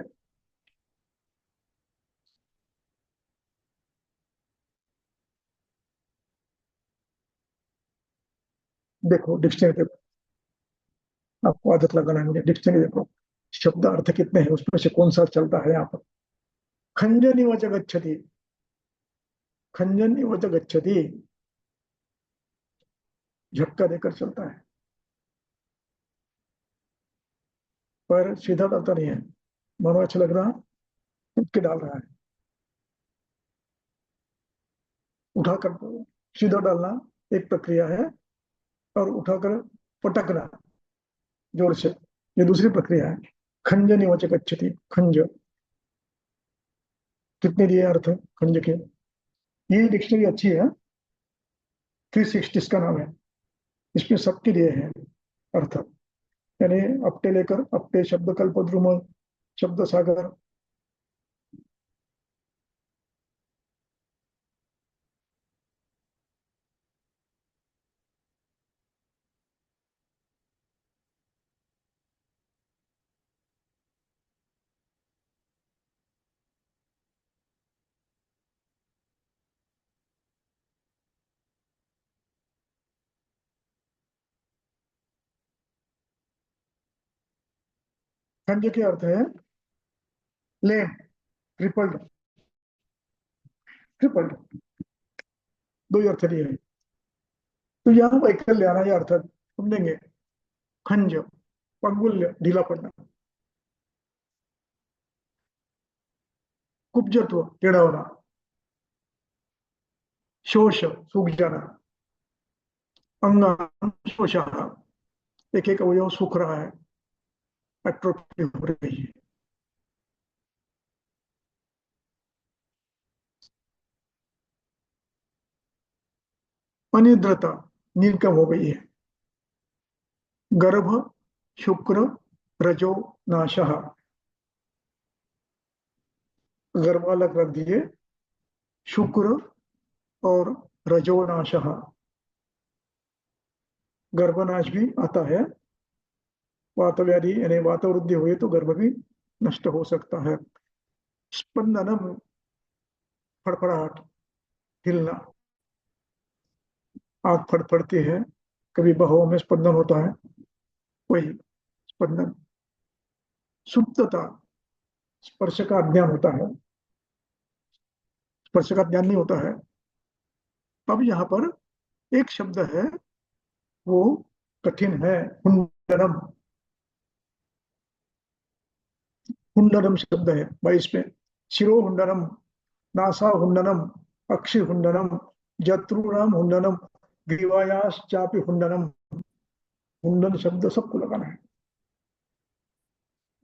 देखो डिक्शनरी देखो, आपको आदत लगाना है, मुझे डिक्शनरी देखो, शब्द अर्थ कितने हैं उसमें से कौन सा चलता है यहाँ पर। खंजन वच गच्छति, खंजन वच गच्छति झटका देकर चलता है, पर सीधा डालता नहीं है, मानो अच्छा लग रहा उठ के डाल रहा है। उठाकर सीधा डालना एक प्रक्रिया है, और उठाकर पटकना जोर से ये दूसरी प्रक्रिया है। खंजन वच गच्छति, खंज कितने दिए अर्थ खंज के। ये डिक्शनरी अच्छी है, 360 इसका नाम है, इसमें सबके लिए है अर्थ, यानी अपटे लेकर अपटे, शब्द कल्प द्रुम, शब्द सागर। खंज के अर्थ है लेम, ट्रिपल्ड, ट्रिपल्ड, दो ही अर्थ लिए हैं। तो यहाँ वैकल्य आना, यह अर्थ समझेंगे। खंज पंगुल्य, ढीला पड़ना। कुब्जत्व, टेढ़ा होना। शोष, सूख जाना। अंग शोष, एक एक अवयव सूख रहा है, एट्रोफी हो रही है। अनिद्रता, नींद कम हो गई है। गर्भ, शुक्र, रजो नाशः, गर्भ अलग रख दिए, शुक्र और रजो नाशः, गर्भनाश भी आता है। वात व्याधि यानी वात वृद्धि हुई तो गर्भ भी नष्ट हो सकता है। स्पंदनम, फड़फड़ाहट, हिलना, आग फड़फड़ती है, कभी बाहों में स्पंदन होता है, वही स्पंदन। सुप्तता, स्पर्श का अज्ञान होता है, स्पर्श का ज्ञान नहीं होता है। अब यहाँ पर एक शब्द है वो कठिन है, हुंडनम, हुंडनम शब्द है 22 में। शिरो हुंडनम, नासा हुंडनम, अक्षि हुंडनम, जत्रुराम हुंडनम, ग्रीवायास चापी हुंडनम। हुंडन शब्द सबको लगाना है।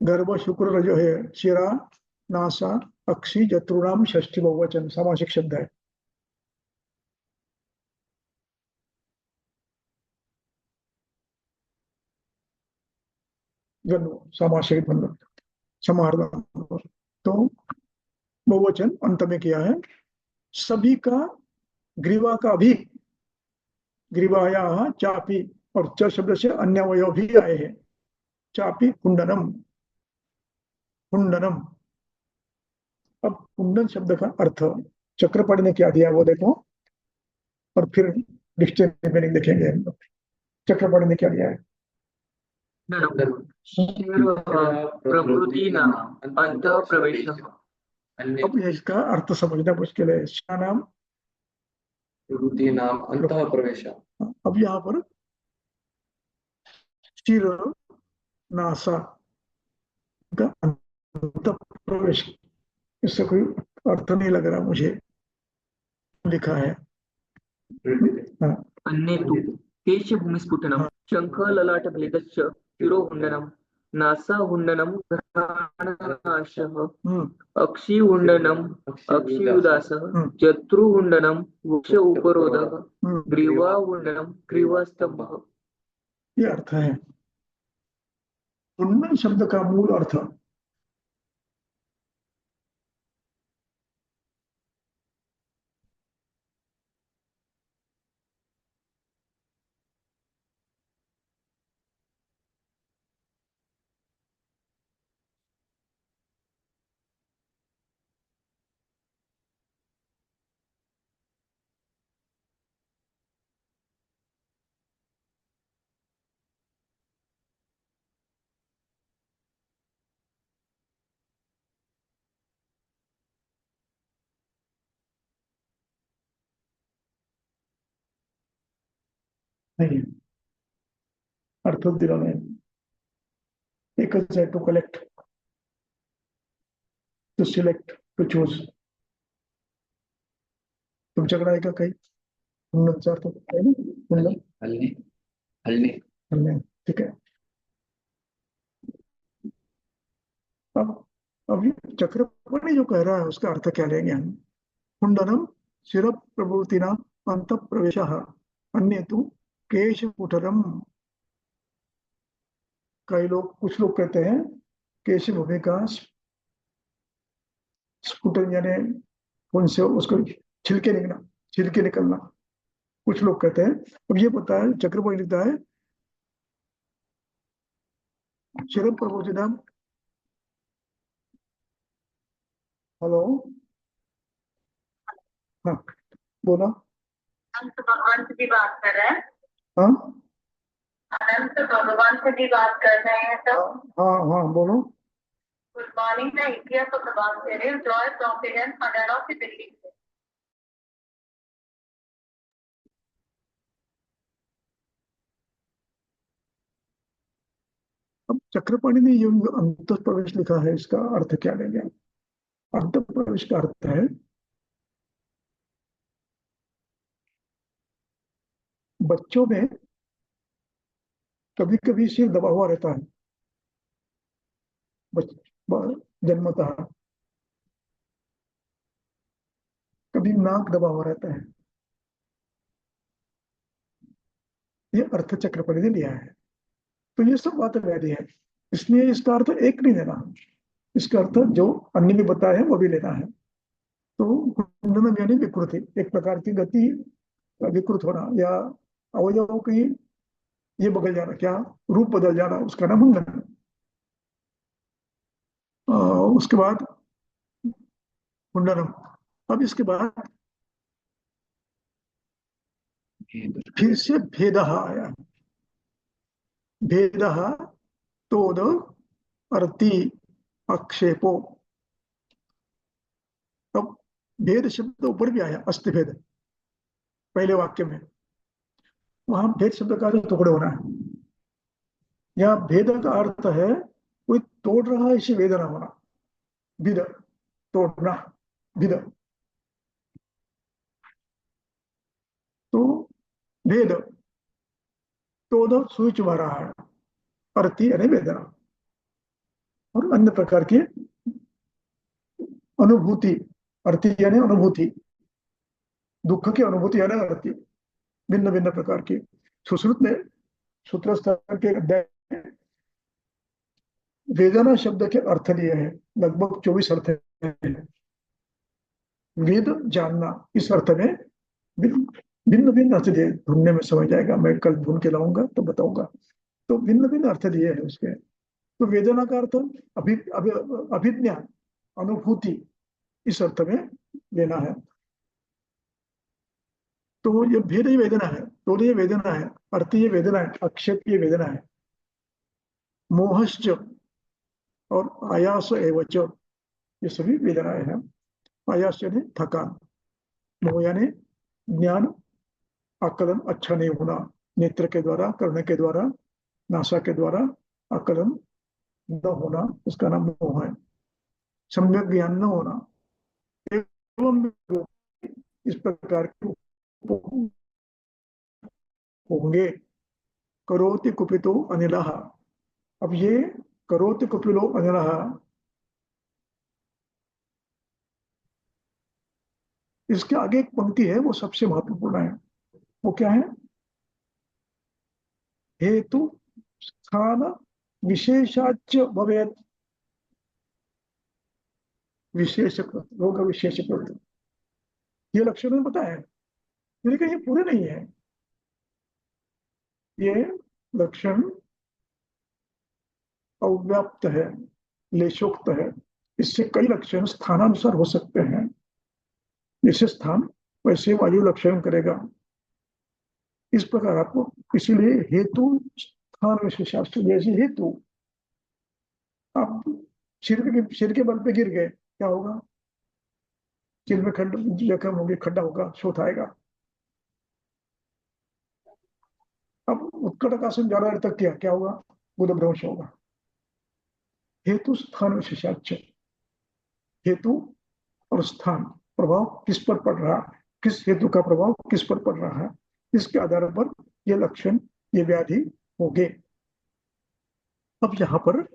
गर्भ शुक्र रजो है, शिरा नासा अक्षि जत्रुराम, षष्ठी बहुवचन सामासिक शब्द है। जन्म सामासिक बंधन, समार्दन। तो बहुवचन अंत में किया है। सभी का, ग्रीवा का भी, ग्रीवाया चापी, और च शब्द से अन्य अवयव भी आए हैं। चापी कुंडनम, कुंडनम। अब कुंडन शब्द का अर्थ चक्रपड़ ने क्या दिया वो देखो, और फिर डिक्शनरी मीनिंग देखेंगे हम लोग। चक्रपड़ ने क्या दिया है। प्रभृतीनाम् अन्तःप्रवेशः। अब इसका अर्थ समझना मुश्किल है। क्या नाम, प्रभृतीनाम् अन्तःप्रवेशः। अब यहाँ पर शिर, नासा, का अंत प्रवेश, इससे कोई अर्थ नहीं लग रहा मुझे, लिखा है। हाँ, अन्ये तु केशभूमिस्फुटनं शङ्खललाटभेदश्च शिरोहुण्डनं नासाहुण्डनं घ्राणनाशः अक्षिहुण्डनं अक्षियुदासः जत्रुहुण्डनं वक्ष उपरोधः ग्रीवाहुण्डनं ग्रीवास्तंभः। ये अर्थ है। मुंडन शब्द का मूल अर्थ नहीं है, अर्थ दिलाने एक है to collect, to select, to choose. तुमच्याकडे आहे का काही मुंडनचा अर्थ आहे ना? मुंडन हलने हलने हलने, ठीक है। अब ये चक्रपाणी जो कह रहा है उसका अर्थ क्या लेंगे हम? मुंडनम शिर प्रभृतिना अंत प्रवेश, अन्य तो केशकुटरम। कई लोग, कुछ लोग कहते हैं केश भूमि का स्फुटन, यानी उनसे उसको छिलके निकलना, कुछ लोग कहते हैं। अब ये पता है, चक्रपाणी लिखता है शिर प्रभृतिना। हेलो, हाँ बोला। अनंत भगवान से भी बात कर रहे हैं। हाँ अनंत भगवान से भी बात कर रहे हैं तो। हाँ हाँ बोलो। गुड मॉर्निंग, मैं इंडिया को प्रभाव दे रही हूँ, जॉय कॉन्फिडेंस हरियाणा की दिल्ली से। अब चक्रपाणी ने ये अंत प्रवेश लिखा है, इसका अर्थ क्या लेंगे? अंत प्रवेश का अर्थ है बच्चों में कभी कभी सिर दबा हुआ रहता है, जन्मतः। कभी नाक दबा हुआ रहता है। ये अर्थ चक्रपाणी ने लिया है। तो ये सब बात वैध है, इसलिए इसका अर्थ एक नहीं देना, इसका अर्थ जो अन्य में बताया है वो भी लेना है। तो मुंडनम यानी विकृति, एक प्रकार की गति, विकृत होना या अवयवों की ये बदल जाना, क्या रूप बदल जाना, उसका नाम मुंडन। उसके बाद मुंडनम। अब इसके बाद फिर से भेद आया। भेद तोद अर्थी आक्षेपो। अब भेद शब्द ऊपर भी आया, अस्ति भेद पहले वाक्य में, वहां भेद शब्द का अर्थ टुकड़े होना है। यहाँ भेद का अर्थ है कोई तोड़ रहा है, इसे वेदना होना, विद, तोड़ना, विद। तो भेद तो सुई चुभा रहा है, अर्थी यानी वेदना, और अन्य प्रकार की अनुभूति, अर्थी यानी अनुभूति, दुख की अनुभूति यानी अर्थी, भिन्न भिन्न प्रकार की। सुश्रुत ने सूत्र स्तर के अध्याय वेदना शब्द के अर्थ लिए हैं, लगभग 24 अर्थ हैं। वेद जानना, इस अर्थ में भिन्न भिन्न अर्थ दिए, ढूंढने में समझ जाएगा, मैं कल ढूंढ के लाऊंगा तो बताऊंगा। तो भिन्न भिन्न अर्थ दिए हैं उसके। तो वेदना का अर्थ अभिज्ञा, अनुभूति, इस अर्थ में लेना है। तो ये भेद ही वेदना है, तो ये वेदना है, अर्थ ये वेदना है, अक्षेप ये वेदना है। मोहश्च और आयास एवच, ये सभी वेदनाएं हैं। आयास यानी थकान, मोह यानी ज्ञान आकलन अच्छा नहीं होना, नेत्र के द्वारा, कर्ण के द्वारा, नासा के द्वारा आकलन न होना, उसका नाम मोह है। सम्यक ज्ञान न होना, एवं इस प्रकार के होंगे। करोति कुपितो अनिलः। अब ये करोति कुपिलो अनिलः, इसके आगे एक पंक्ति है, वो सबसे महत्वपूर्ण है। वो क्या है? हेतु स्थान विशेषाच भवेत्। विशेषक रोग विशेषक, ये लक्षण में बताया है, लेकिन ये पूरे नहीं है। ये लक्षण अव्याप्त है, लेशोक्त है। इससे कई लक्षण स्थानानुसार हो सकते हैं। जैसे स्थान वैसे वायु लक्षण करेगा, इस प्रकार आपको। इसीलिए हेतु स्थान विशेषार्थ, जैसे हेतु, आप सिर के बल पे गिर गए, क्या होगा? सिर में खंड जख्म होगी, खड्डा होगा, शोथ आएगा। अब उत्कट आसन ज्यादा देर तक किया, क्या होगा? बुधभ्रंश होगा। हेतु स्थान विशेषार्थ, हेतु और स्थान, प्रभाव किस पर पड़ रहा है, किस हेतु का प्रभाव किस पर पड़ रहा है, इसके आधार पर ये लक्षण, ये व्याधि होंगे। अब यहाँ पर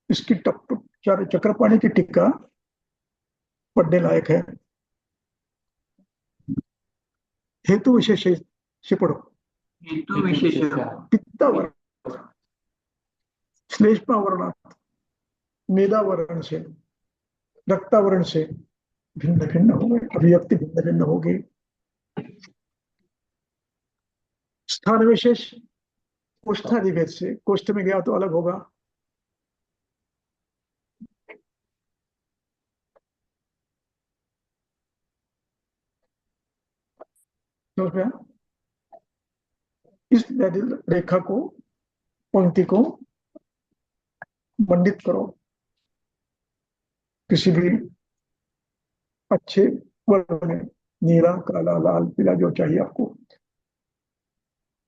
इसकी चक्रपाणी की टीका पढ़ने लायक है। हेतु विशेष से पढ़ो। हेतु विशेष पित्तावरण श्लेष्मावरण, मेदावरण से, रक्तावरण से भिन्न भिन्न होंगे, अभिव्यक्ति भिन्न भिन्न होगी। स्थान विशेष कोष्ठाधिभेद से, कोष्ठ में गया तो अलग होगा। समझ में आया? इस रेखा को, पंक्ति को मंडित करो किसी भी अच्छे वर्ण में, नीला, काला, लाल, पीला, जो चाहिए आपको,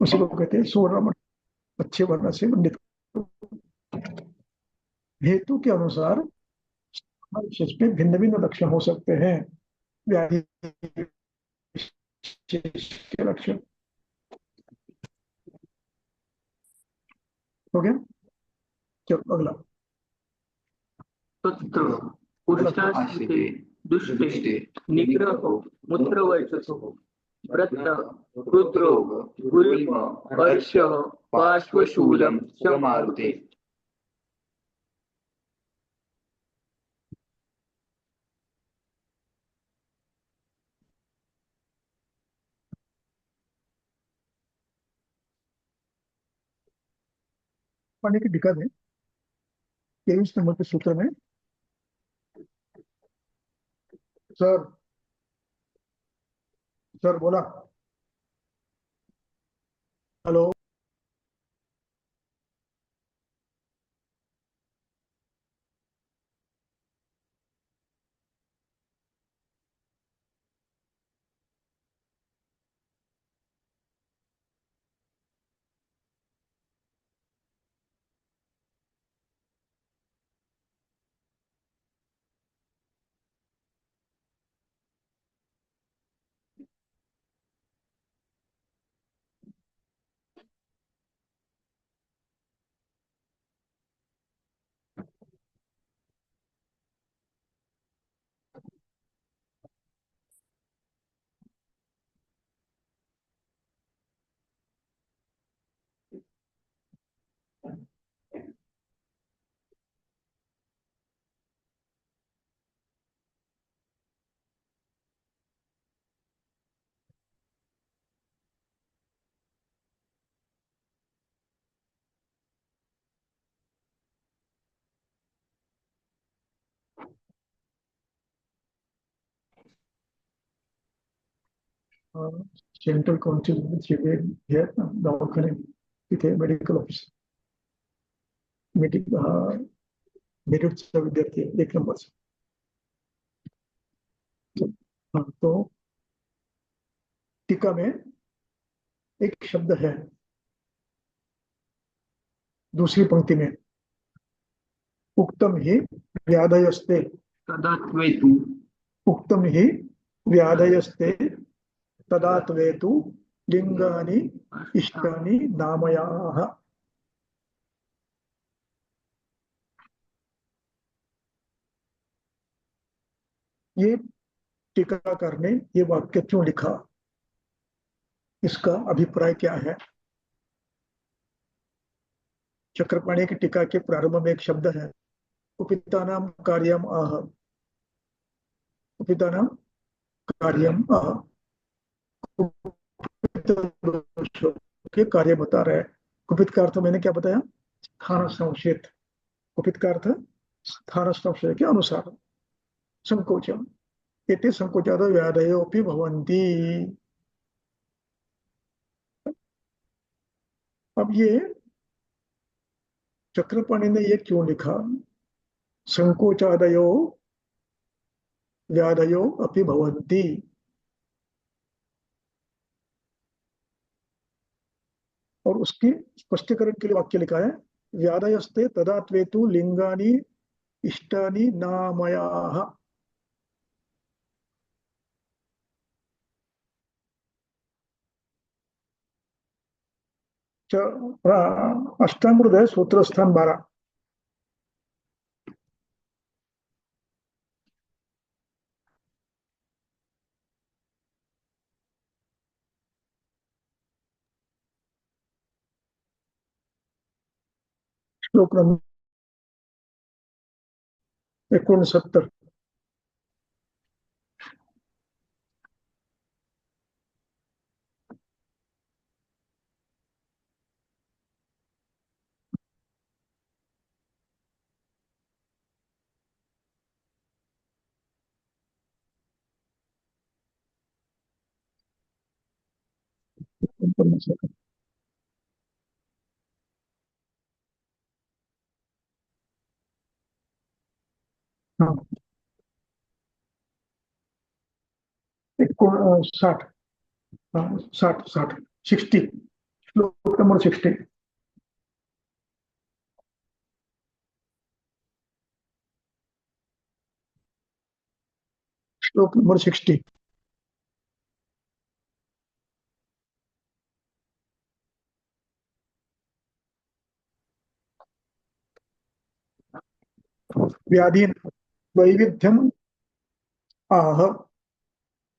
उसी को कहते हैं स्वर्ण। अच्छे वर्ण से मंडित करो। हेतु के अनुसार विशेष में भिन्न भिन्न लक्षण हो सकते हैं। व्याधि विशेष के लक्षण हो गया। चलो अगला। तत्र उष्णास्थिते दुष्टे निग्रहो मूत्रवर्चसो व्रत हृद्रोग गुल्म अर्शः पार्श्वशूलं च मारुते। पानी की टीका में 23 नंबर के सूत्र में, सर सर बोला, हेलो, सेंट्रल काउन्सिल हे दवाखाने तिथे मेडिकल ऑफिस, मेरिटचा विद्यार्थी आहे, 1 नंबरचा। हाँ, तो टीका में एक शब्द है दूसरी पंक्ति में, उक्तम ही व्याधयस्ते, तदा त्वेतु उक्तम ही व्याधयस्ते तदा त्वेतु लिंगानि इष्टानि नामयाः। ये टीकाकार ने ये वाक्य क्यों लिखा, इसका अभिप्राय क्या है। चक्रपाणी की टीका के प्रारंभ में एक शब्द है, कुपितानां कार्यम आह, कुपितानां कार्यम आह, के कार्य बता रहे हैं। कुपित का अर्थ मैंने क्या बताया, स्थान संशयित। कुपित का अर्थ स्थान संशय के अनुसार। संकोचम इति संकोचादो व्याधयोपि भवन्ति। अब ये चक्रपाणी ने ये क्यों लिखा, संकोचादयो व्याधयो अपि भवन्ति। और उसकी स्पष्टीकरण के लिए वाक्य लिखा है, व्याधयस्ते तदा त्वेतु लिंगानि इष्टानि नामयाः। अष्टांग सूत्र स्थान 12। श्लोक नंबर 69। हाँ 60, हाँ 60 60, श्लोक नंबर 60। श्लोक नंबर 60। व्याधि वैविध्यम आह,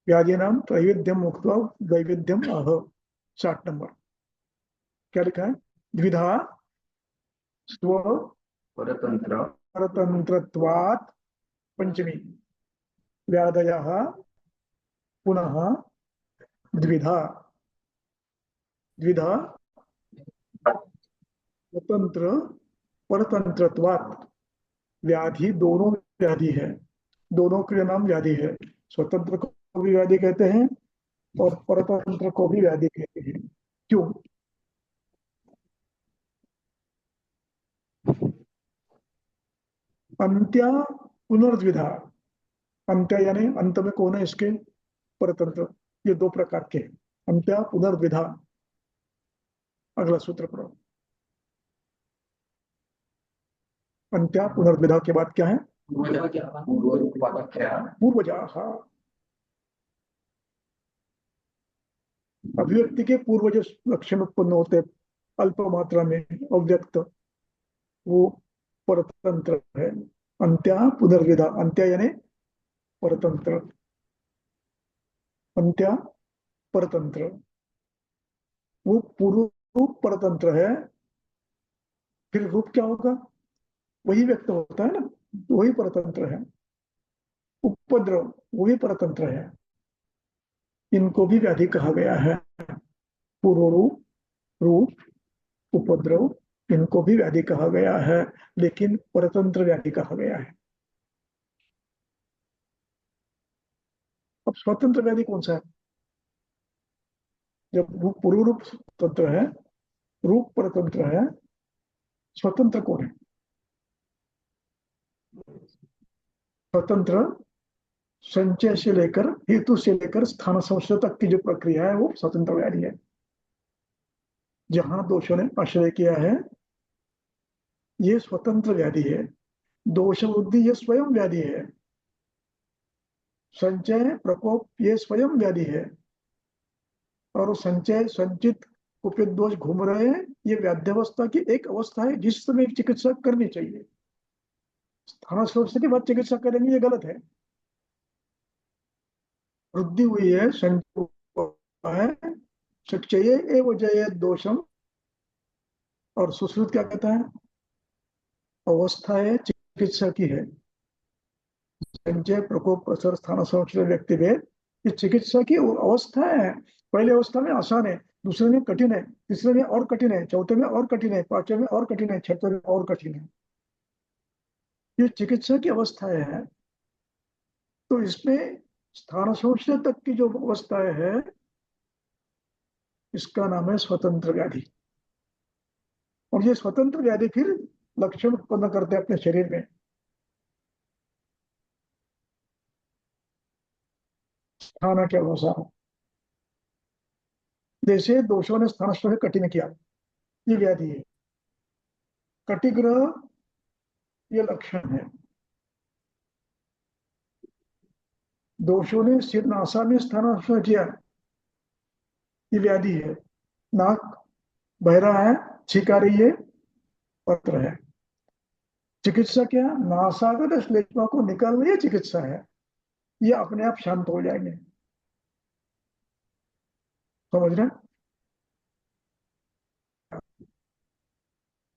व्याधीनां त्रैविध्यम उक्त्वा वैविध्यम आह। 60 नंबर क्या लिखा है, द्विधा स्व परतंत्र परतंत्रत्वात् पंचमी व्याधयः पुनः द्विधा, द्विधा स्वतंत्र परतंत्रत्वात्। व्याधि दोनों व्याधि है, दोनों के नाम व्याधि है। स्वतंत्र को भी व्याधि कहते हैं और परतंत्र को भी व्याधि कहते हैं। क्यों, अंत्या पुनर्द्विधा, अंत्य यानी अंत में कौन है इसके, परतंत्र। ये दो प्रकार के, अंत्या पुनर्द्विधा। अगला सूत्र पढ़ो, अंत्या पुनर्द्विधा के बाद क्या है, पूर्वजाः। अभिव्यक्ति के पूर्वज लक्षण उत्पन्न होते अल्प मात्रा में अव्यक्त, वो परतंत्र है। अंत्या पुनर्विधा, अंत्य यानी परतंत्र, अंत्या परतंत्र, वो पूर्व रूप परतंत्र है। फिर रूप क्या होगा, वही व्यक्त होता है ना, वही परतंत्र है। उपद्रव वो भी परतंत्र है, इनको भी व्याधि कहा गया है। पूर्व रूप, रूप, उपद्रव, इनको भी व्याधि कहा गया है, लेकिन परतंत्र व्याधि कहा गया है। अब स्वतंत्र व्याधि कौन सा है, जब रूप पूर्व रूप स्वतंत्र है, रूप परतंत्र है, स्वतंत्र कौन है, स्वतंत्र संचय से लेकर हेतु से लेकर स्थान संशय तक की जो प्रक्रिया है वो स्वतंत्र व्याधि है। जहां दोषों ने आश्रय किया है ये स्वतंत्र व्याधि है, दोष वृद्धि ये स्वयं व्याधि है, संचय प्रकोप ये स्वयं व्याधि है, और संचय संचित कुपित दोष घूम रहे हैं, ये व्याध्यावस्था की एक अवस्था है जिस समय चिकित्सा करनी चाहिए। स्थानास्वस्थ के बाद चिकित्सा करेंगे ये गलत है। वृद्धि हुई है, संचय है, संचय एवं जय दोषम, और सुश्रुत क्या कहता है, अवस्था है चिकित्सा की है। संचय प्रकोप प्रसर स्थान व्यक्ति भेद, ये चिकित्सा की अवस्था है। पहले अवस्था में आसान है, दूसरे में कठिन है, तीसरे में और कठिन है, चौथे में और कठिन है, पांचवें में और कठिन है, छठवें में और कठिन है। ये चिकित्सा की अवस्थाएं है। तो इसमें स्थान तक की जो अवस्थाएं है, इसका नाम है स्वतंत्र व्याधि। और ये स्वतंत्र व्याधि फिर लक्षण उत्पन्न करते हैं अपने शरीर में। स्थान के अनुसार, जैसे दोषों ने स्थान से कठिन किया, ये व्याधि है। कटिग्रह ये लक्षण है। दोषों ने सिर नासा में स्थानांतरण किया, ये व्याधि है। नाक बह रहा है, छींक आ रही है, पत्र है। चिकित्सा क्या, नासागत श्लेष्मा को निकालना, ये चिकित्सा है। ये अपने आप शांत हो जाएंगे, समझ रहे?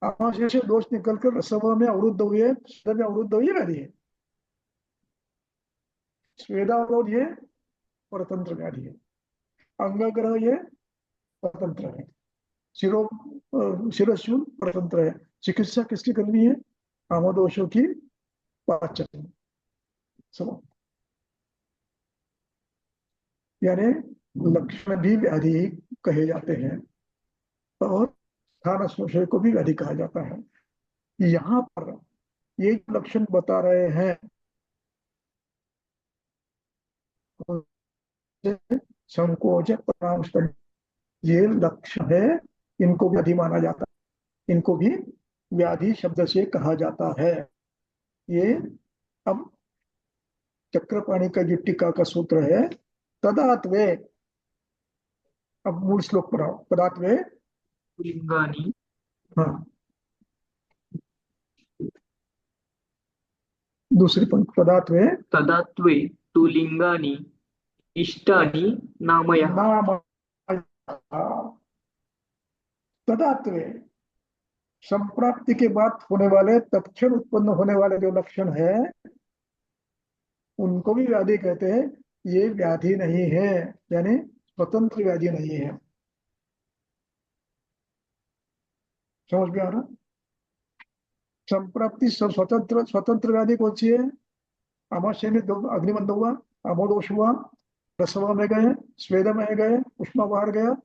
आमाशय से दोष निकलकर रसव में अवरुद्ध हुई है, में अवरुद्ध हुई व्याधि है। स्वेदावरोध ये परतंत्र व्याधि है। अंगग्रह ये परतंत्र है। शिरोशूल परतंत्र है। चिकित्सा किसकी करनी है, आमोदोषों की पाचन। समझ, यानी लक्षण भी व्याधि कहे जाते हैं, और स्थान संशय को भी व्याधि कहा जाता है। यहाँ पर ये लक्षण बता रहे हैं, संकोच परामर्श, ये लक्षण है, इनको व्याधि माना जाता है, इनको भी व्याधि शब्द से कहा जाता है। ये अब चक्रपाणी का जो टीका का सूत्र है, तदात्वे, अब मूल श्लोक पर आओ, तदात्वे, लिंगानि हाँ दूसरी पंक्ति, तदात्वे तदात्वे तु लिंगानि इष्टानि नामयः। नाम, तदात्वे संप्राप्ति के बाद होने वाले, तत्क्षण उत्पन्न होने वाले जो लक्षण है, उनको भी व्याधि कहते हैं। ये व्याधि नहीं है, यानी स्वतंत्र व्याधि नहीं है। समझ में आ रहा? संप्राप्ति स्वतंत्र स्वतंत्र व्याधि कौन सी है? आमाशय में अग्निबंध हुआ, आमोदोष हुआ, रसवा में गए, स्वेद में गए, उष्मा बाहर गया,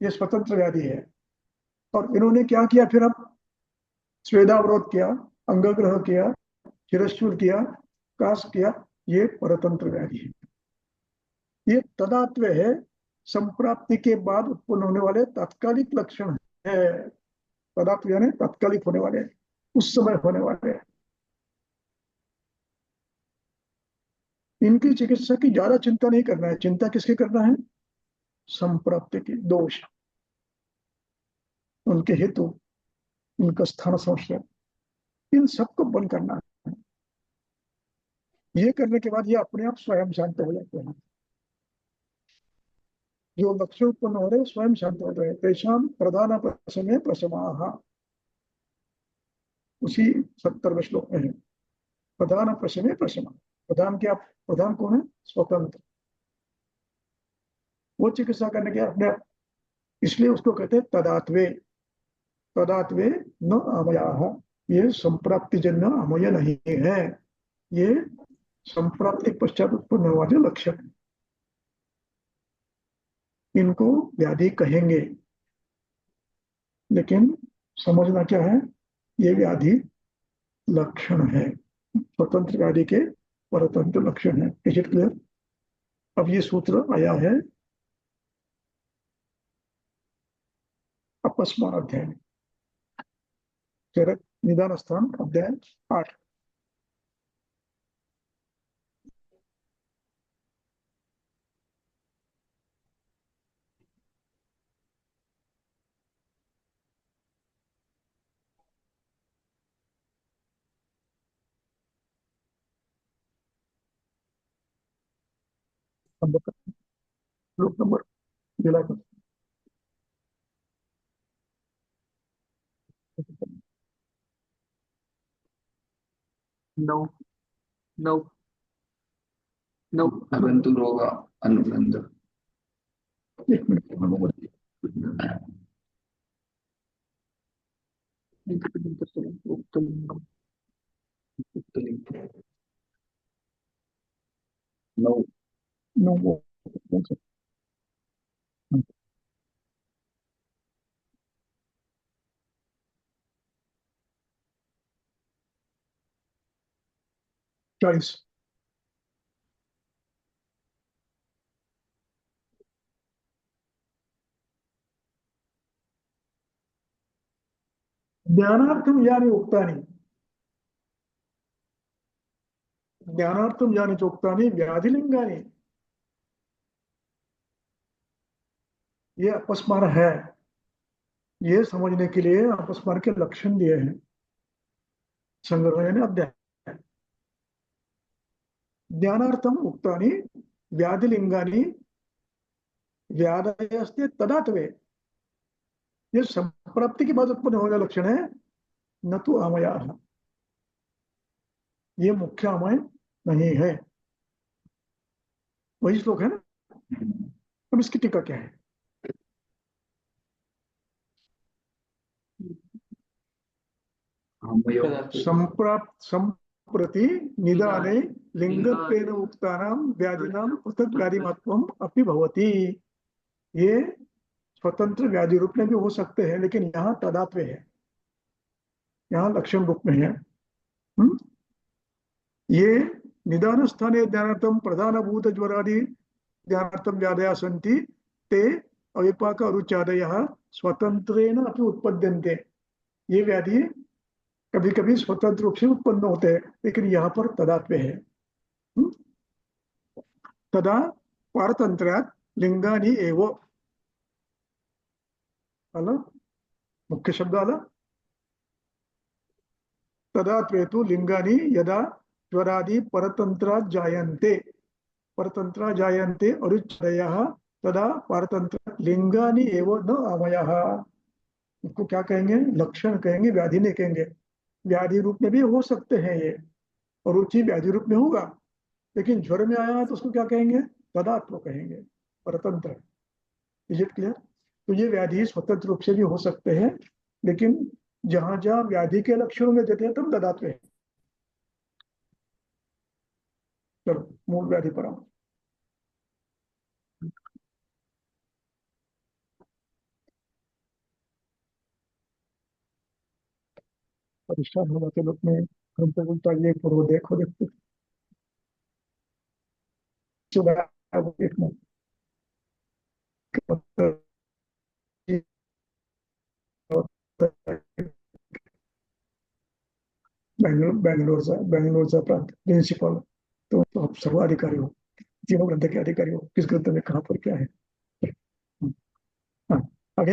ये स्वतंत्र व्याधि है। और इन्होंने क्या किया फिर? अब स्वेदावरोध किया, अंगग्रह किया, शिरशूल किया, काश किया, ये परतंत्र व्याधि है। ये तदात्व है, संप्राप्ति के बाद उत्पन्न होने वाले तात्कालिक लक्षण है। तदात्व यानी तात्कालिक होने वाले, उस समय होने वाले। इनकी चिकित्सा की ज्यादा चिंता नहीं करना है। चिंता किसकी करना है? संप्राप्ति की, दोष, उनके हेतु, उनका स्थान संशय, इन सबको बंद करना है। ये करने के बाद ये अपने आप स्वयं शांत हो जाते हैं। जो लक्षण उत्पन्न हो रहे स्वयं शांत हो रहे। तेषाम प्रधान प्रसमे प्रसमाः, उसी 70वें श्लोक में है। प्रधान प्रसमे प्रसमा, प्रधान क्या, प्रधान कौन है? स्वतंत्र। वो चिकित्सा करने के अपने आप, इसलिए उसको कहते हैं तदात्वे। तदात्वे न अमयाः, ये संप्राप्ति जन्य अमय नहीं है, ये संप्राप्ति पश्चात उत्पन्न होने वाले लक्षण, इनको व्याधि कहेंगे। लेकिन समझना क्या है, ये व्याधि लक्षण है, स्वतंत्र व्याधि के परतंत्र लक्षण है। Is it clear? अब ये सूत्र आया है अपस्मार अध्याय में, चरक निदान स्थान अध्याय 8। श्लोक नंबर दिला का? 9 9 9 परंतु रोग अनुबंध. एक मिनिट नंबर. नऊ 9 40. ज्ञानार्थम यानी उक्तानि, ज्ञानार्थम यानी चोक्तानि व्याधिलिंगानि, ये अपस्मार है, ये समझने के लिए अपस्मार के लक्षण दिए हैं. संग्रह यानी अध्याय. ज्ञानार्थम उक्तानि व्याधिलिंगानि व्याधयस्ते तदात्वे, ये संप्राप्ति के बाद उत्पन्न होने वाला लक्षण है. न तो आमया, ये मुख्य आमय नहीं है. वही श्लोक है ना. अब इसकी टीका क्या है? संप्रति निदाने लिंगत्वेन उक्तानां व्याधिनां पृथक व्याधिमत्वम् अपि भवति. ये स्वतंत्र व्याधि रूप में भी हो सकते हैं, लेकिन यहाँ तदात्वे है, यहाँ लक्षण रूप में है. ये निदान स्थाने ज्ञानार्थम प्रधानभूत ज्वरादि ज्ञानार्थम व्याधया सन्ति ते अविपाक अरुचादयः स्वतंत्रेण अपि उत्पद्यन्ते. ये व्याधि कभी कभी स्वतंत्र रूप से उत्पन्न होते हैं, लेकिन यहाँ पर तदात्वे है. तदा पारतंत्रात् लिंगानि एव, अल मुख्य शब्द आला. तदात्वे तु लिंगानि यदा ज्वरादि परतंत्रात् जायन्ते, परतंत्रा जायन्ते अरुचयः तदा परतंत्रात् लिंगानि एव न आमयः. इसको क्या कहेंगे? लक्षण कहेंगे, व्याधि नहीं कहेंगे. व्याधि रूप में भी हो सकते हैं ये, और रुचि व्याधि रूप में होगा, लेकिन ज्वर में आया तो उसको क्या कहेंगे? तदात्व कहेंगे, परतंत्र. Is it clear? तो ये व्याधि स्वतंत्र रूप से भी हो सकते हैं, लेकिन जहां जहां व्याधि के लक्षणों में देते हैं तब तदात्व है. चलो मूल व्याधि पर आओ. परेशान हो जाते लोग में, घूमते घूमता ये पूर्व देखो देखते देखना. बैंगलोर प्रांत प्रिंसिपल, तो आप सर्व अधिकारी हो, तीनों ग्रंथ के अधिकारी हो, किस ग्रंथ में कहाँ पर क्या है. हाँ आगे.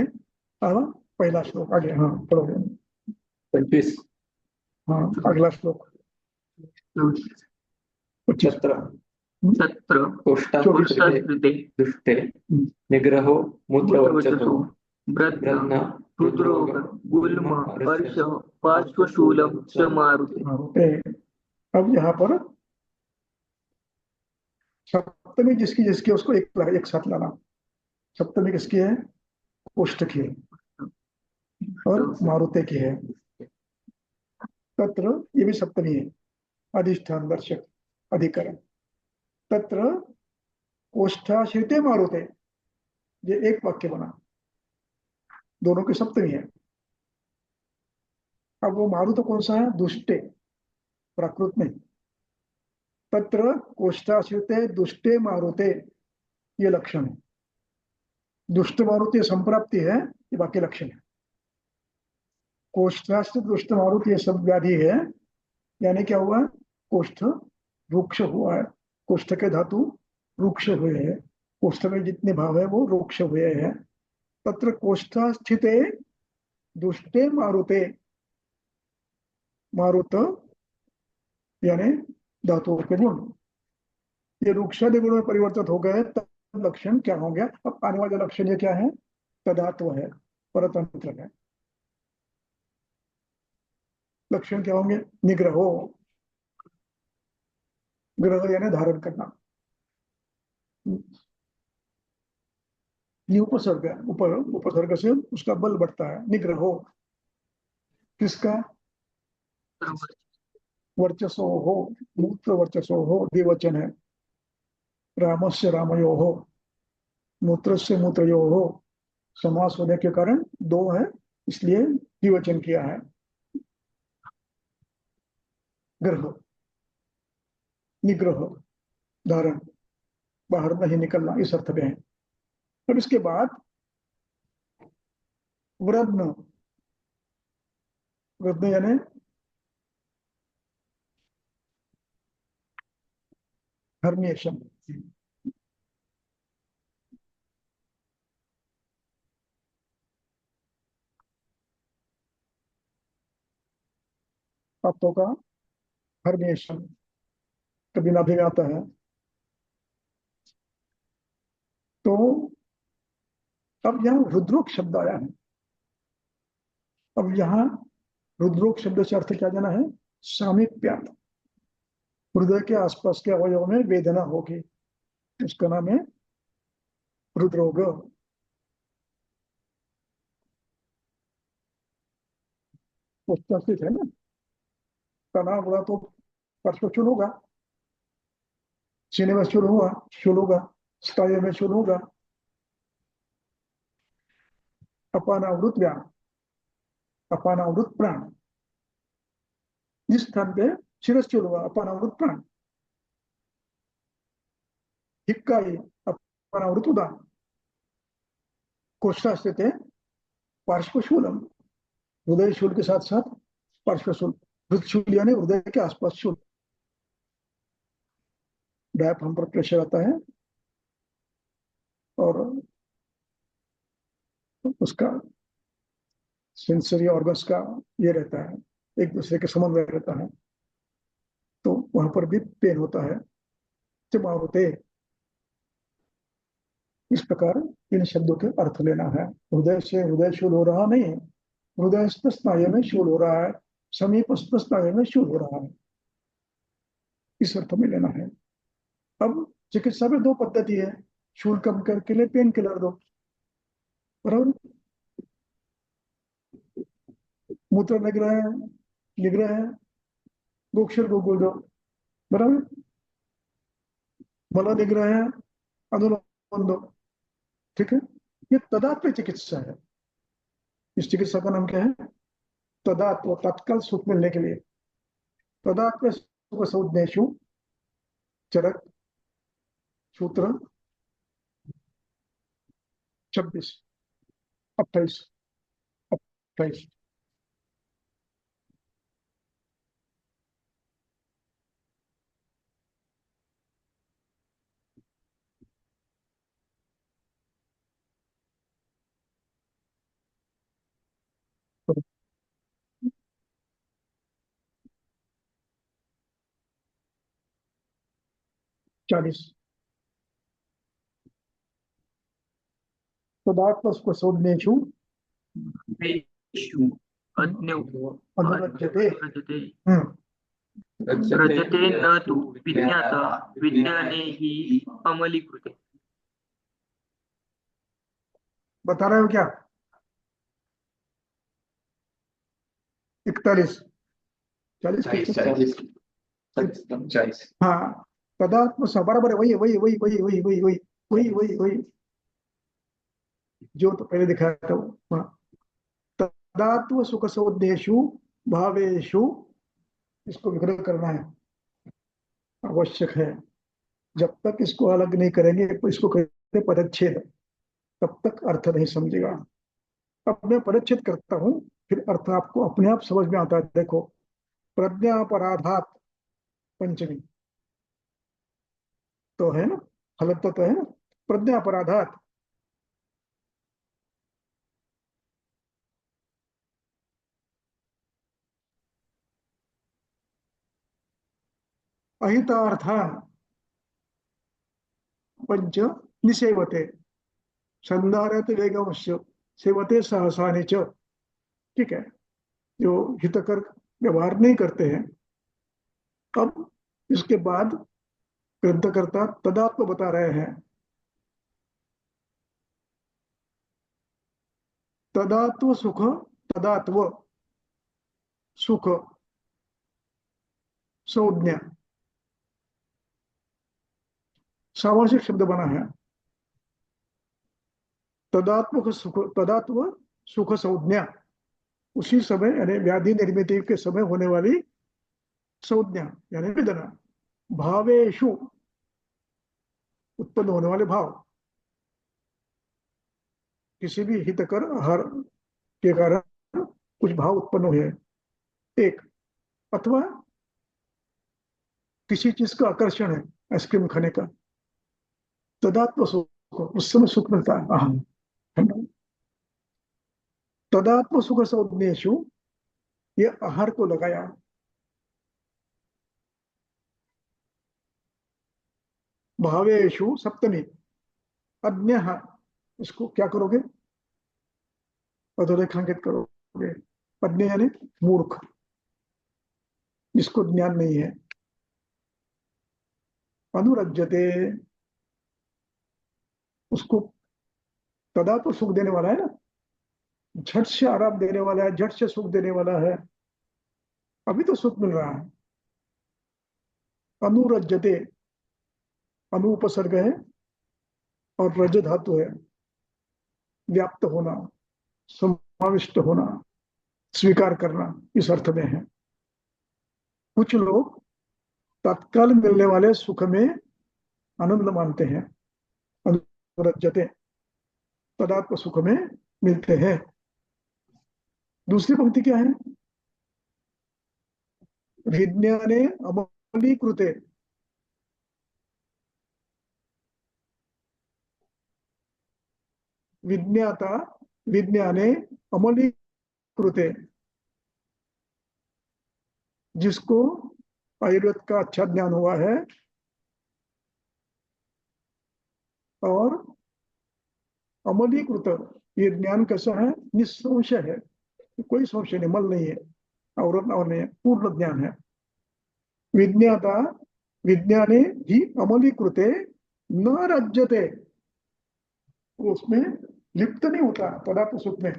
हाँ पहला श्लोक आगे. हाँ पढ़ो. 25 हाँ अगला श्लोक 25. तत्र कोष्ठाकृते दुष्टे निग्रहो मूत्रवर्चसो ब्रह्म हृद्रोग गुल्म अर्श पार्श्वशूलम च मारुते. अब यहाँ पर सप्तमी जिसकी जिसकी उसको एक साथ लाना. सप्तमी किसकी है? कोष्ठ की है और मारुते की है. तत्र ये भी सप्तमी है, अधिष्ठान दर्शक अधिकरण. तत्र कोष्ठाश्रिते मारुते, ये एक वाक्य बना, दोनों की सप्तमी है. अब वो मारुत कौन सा है? दुष्टे, प्राकृत में. तत्र कोष्ठाश्रिते दुष्टे मारुते, ये लक्षण है. दुष्ट मारुति संप्राप्ति है, ये वाक्य लक्षण है. कोष्ठाश्रित दुष्ट मारुति ये सब व्याधि है, यानी क्या हुआ? कोष्ठ रुक्ष हुआ है. कोष्ठ के धातु रुक्ष हुए हैं, कोष्ठ में जितने भाव है वो रुक्ष हुए हैं. तत्र कोष्ठास्थिते दुष्टे मारुते, मारुत यानी धातुओं के गुण. ये रूक्षादि गुण में परिवर्तित हो गए तब लक्षण क्या हो गया। अब आने वाला लक्षण ये क्या है, तदात्व है, परतंत्र है। लक्षण क्या होंगे, निग्रहो, ग्रह यानी धारण करना, ये उपसर्ग है, ऊपर उपसर्ग से उसका बल बढ़ता है। निग्रहो किसका, वर्चसो हो, मूत्र वर्चसो हो, द्विवचन है। रामस्य रामयो हो, मूत्र से मूत्रयो हो, समास होने के कारण दो है, इसलिए द्विवचन किया है। ग्रह, निग्रह, धारण, बाहर नहीं निकलना, इस अर्थ में है। अब इसके बाद वृद्ध, वृद्ध यानी हर्निएशन, तत्वों का हर्निएशन कभी नाभि में आता है। तो अब यहाँ रुद्रोक शब्द आया है। अब यहाँ रुद्रोक शब्द से अर्थ क्या जाना है, सामीप्यात, हृदय के आसपास के अवयव में वेदना होगी, उसका नाम है रुद्रोग। उपस्थित है ना, तनाव हुआ तो पार्श्व शुरू होगा, सीने में शुरू हुआ शुरू होगा, स्तय में शुरू होगा, अपानावृत व्यान, अपानावृत प्राण, जिस स्थान पे शिरस शुरू हुआ अपानावृत प्राण, हिक्काई अपानावृत उदान, कोष्ठा स्थित है पार्श्वशूलम, हृदय शूल के साथ साथ पार्श्वशूल, हृदशूल यानी हृदय के आसपास शूल, डायफ्राम पर प्रेशर आता है और उसका सेंसरी ऑर्गन्स का ये रहता है, एक दूसरे के समन्वय रहता है, तो वहां पर भी पेन होता है। चमावते, इस प्रकार इन शब्दों के अर्थ लेना है। हृदय से हृदय शूल हो रहा नहीं, हृदय स्नायु में शूल हो रहा है, समीप स्नायु में शूल हो रहा है, इस अर्थ में लेना है। अब चिकित्सा में दो पद्धति है, शूल कम करके लिए पेन किलर दो, बराबर, मूत्र निग्रह है, गोक्षर गोकुल दो, बराबर, मल निग्रह है, अनुलोम दो, ठीक है। ये तदात्म चिकित्सा है। इस चिकित्सा का नाम क्या है, तदात्म, तत्काल सुख मिलने के लिए। तदात्म सुख सौज्ञेषु, चरक सूत्र 26, 28, 28, तो 40, तदात्म सुख सौज्ञेषु अनुरज्यते, रजते न तु विज्ञाता विज्ञाने हि अमलीकृते। बता रहे हो क्या, 41, 40, 40, हाँ, पदात्म बराबर है, वही वही वही वही वही वही वही वही वही वही जो तो पहले दिखाया था वो, हाँ। तदात्म सुख सौदेशु भावेशु, इसको विग्रह करना है, आवश्यक है। जब तक इसको अलग नहीं करेंगे, इसको कहते हैं पदच्छेद, तब तक अर्थ नहीं समझेगा। अब मैं पदच्छेद करता हूँ, फिर अर्थ आपको अपने आप समझ में आता है। देखो, प्रज्ञापराधात पंचमी तो है ना, हलत तो है ना, प्रज्ञापराधात, अहितार्थान, पंच निसेवते संधारत वेगवश्य सेवते सहसानि च। ठीक है, जो हितकर व्यवहार नहीं करते हैं। अब इसके बाद ग्रंथकर्ता तदात्व बता रहे हैं। तदात्व सुख, तदात्व सुख संज्ञा सामासिक शब्द बना है। तदात्म सुख, तदात्व सुख संज्ञा उसी समय यानी व्याधि निर्मित के समय होने वाली संज्ञा यानी वेदना। भावेशु उत्पन्न होने वाले भाव, किसी भी हितकर आहार के कारण कुछ भाव उत्पन्न हुए एक, अथवा किसी चीज का आकर्षण है आइसक्रीम खाने का, तदात्म सुख उस समय सुख मिलता है। अहम तदात्म सुख संज्ञेषु ये आहार को लगाया। भावेशु सप्तमी अज्ञ, इसको क्या करोगे अधोरेखांकित करोगे। अज्ञ यानी मूर्ख, जिसको ज्ञान नहीं है। अनुरज्यते उसको, तदा तो सुख देने वाला है ना, झट से आराम देने वाला है, झट से सुख देने वाला है, अभी तो सुख मिल रहा है। अनुरज्यते अनुपसर्ग है और रज धातु है, व्याप्त होना, समाविष्ट होना, स्वीकार करना, इस अर्थ में है। कुछ लोग तत्काल मिलने वाले सुख में आनंद मानते हैं, अनुरज्यते तदात्म सुख में मिलते हैं। दूसरी पंक्ति क्या है? विज्ञाने अमलीकृते, विज्ञाता विज्ञाने अमलीकृते, जिसको आयुर्वेद का अच्छा ज्ञान हुआ है और अमलीकृत, ये ज्ञान कैसा है? निसंशय है, कोई संशय नहीं, मल नहीं है, और नहीं है, पूर्ण ज्ञान है। विज्ञाता विज्ञाने ही अमलीकृते न रज्यते, उसमें लिप्त नहीं होता पदार्थ सुख में।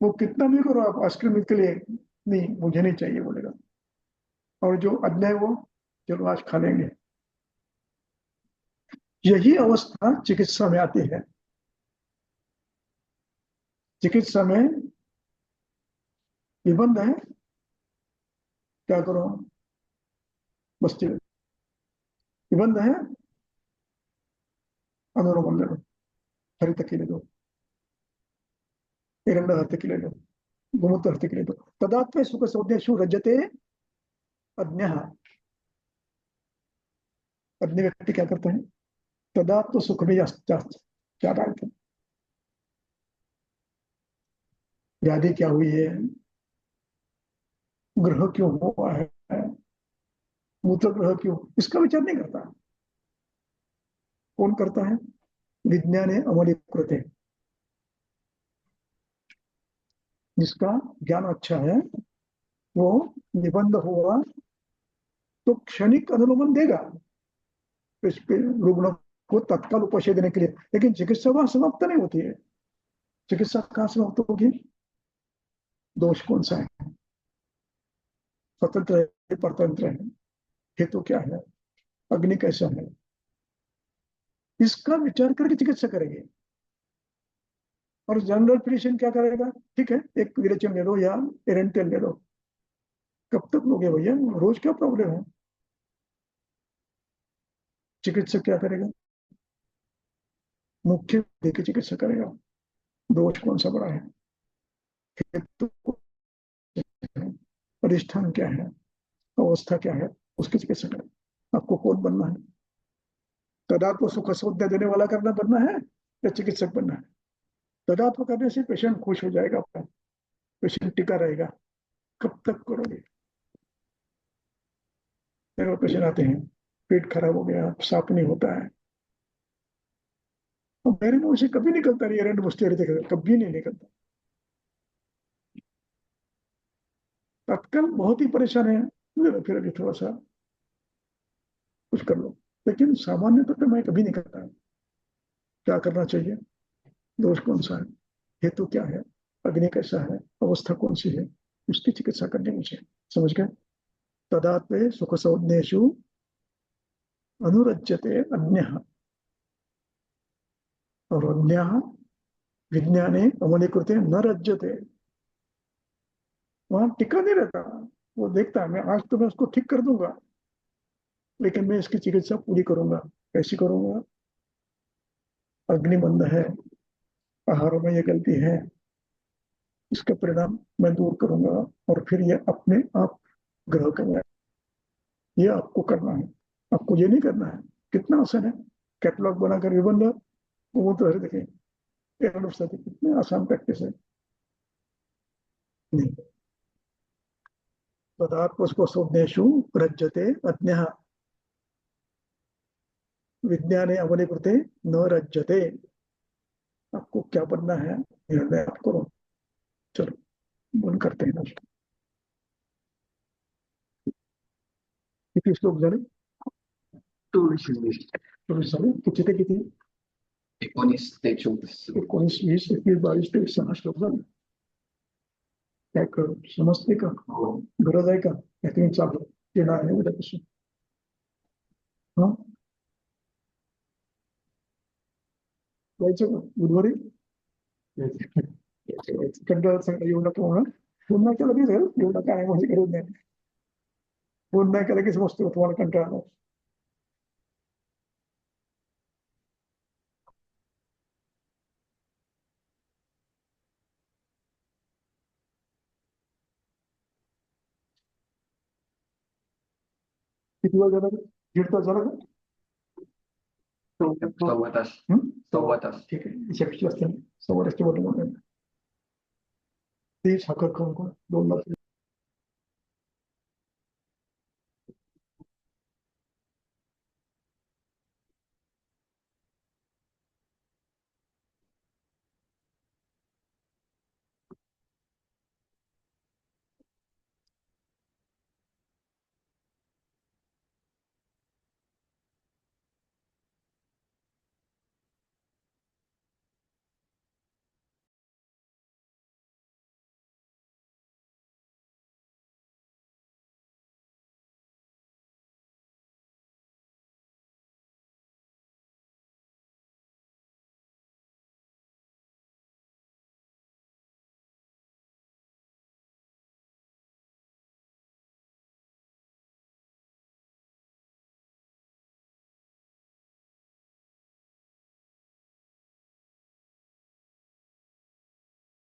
वो कितना भी करो आप आइसक्रीम के लिए, नहीं मुझे नहीं चाहिए बोलेगा, और जो अज्ञा है वो चलो आज खा लेंगे। यही अवस्था चिकित्सा में आती है। चिकित्सा में निबंध है, क्या करो बस निबंध है, अनुलोम ले लो, हरित की ले लो, एरंड अर्थ की ले लो, गोमूत्र अर्थ की ले लो। तदात्म सुख संज्ञेषु रजते अज्ञ, अज्ञ व्यक्ति क्या करते हैं? तदात्म सुख में क्या डालते हैं? व्याधि क्या हुई है, ग्रह क्यों हुआ है, मूत्र ग्रह क्यों, इसका विचार नहीं करता। कौन करता है? विज्ञाने अमलीकृते, जिसका ज्ञान अच्छा है वो निबंध हुआ तो क्षणिक अनुलोमन देगा इस पे रुग्ण को तत्काल उपशय देने के लिए, लेकिन चिकित्सा वहां समाप्त नहीं होती है। चिकित्सा कहां समाप्त होगी? दोष कौन सा है, स्वतंत्र है परतंत्र है, हेतु क्या है, अग्नि कैसा है, इसका विचार करके चिकित्सा करेंगे। और जनरल फिजिशियन क्या करेगा? ठीक है एक विरेचन ले लो या एरेंटेल ले लो, कब तक लोगे भैया, रोज क्या प्रॉब्लम है? चिकित्सक क्या करेगा? मुख्य देखिए चिकित्सा करेगा, दोष कौन सा बड़ा है, हेतु अधिष्ठान क्या है, अवस्था क्या है, उसकी चिकित्सा करेगा। आपको कौन बनना है? तदात्म सुख संज्ञा देने वाला करना बनना है या चिकित्सक बनना है? तदात्म करने से पेशेंट खुश हो जाएगा, आपका पेशेंट टिका रहेगा। कब तक करोगे? मेरे पेशेंट आते हैं पेट खराब हो गया, साफ नहीं होता है, और मेरे मुंह से कभी निकलता नहीं, रंड मुझते रहते, कभी नहीं निकलता। तत्काल बहुत ही परेशान है, फिर अभी थोड़ा सा कुछ कर लो, लेकिन सामान्य तो मैं कभी नहीं करता है। क्या करना चाहिए, दोष कौन सा है, हेतु क्या है, अग्नि कैसा है, अवस्था कौन सी है, उसकी चिकित्सा करनी मुझे। समझ गए? तदात्वे सुख संज्ञेषु अनुरज्यते अन्यः, और अन्यः विज्ञाने अमलीकृते न रज्यते। वहां टिका नहीं रहता, वो देखता है मैं आज तो मैं उसको ठीक कर दूंगा, लेकिन मैं इसकी चिकित्सा पूरी करूंगा। कैसी करूंगा? अग्निबंध है, आहार में ये गलती है, इसका परिणाम मैं दूर करूंगा, और फिर ये अपने आप ग्रह करेगा। ये आपको करना है, आपको ये नहीं करना है। कितना आसान है, कैटलॉग बनाकर निबंध वो तो है, देखें कितने आसान प्रैक्टिस है। नहीं, पदार्थ उसको शोधनेशु रज्यते अन्यः विज्ञाने अवनिकृते न रज्यते। आपको क्या बनना है, निर्णय आप करो। चलो बंद करते हैं ना। किती श्लोक झाले? 24 झाले. किती ते किती? 19 ते 24. 19, 20, 21, 22, 23, 6 श्लोक झाले. काय करू, समजते का? गरज आहे का? तुम्ही चालू येणार आहे उद्यापासून. हा, जायचं का बुधवारी? कंटाळा सांगा, येऊ नका म्हणा. फोन नाही केला की येऊ नका आहे, माझी गरज नाही. फोन नाही केला की समजतो तुम्हाला कंटाळा. किती वेळ झाला? 1.5 तास झाला का? 1.25 तास. हं? 1.25 तास. ठीक आहे, शेपटी असते, 1.25 बटन. ती साखर खाऊन 2 लाख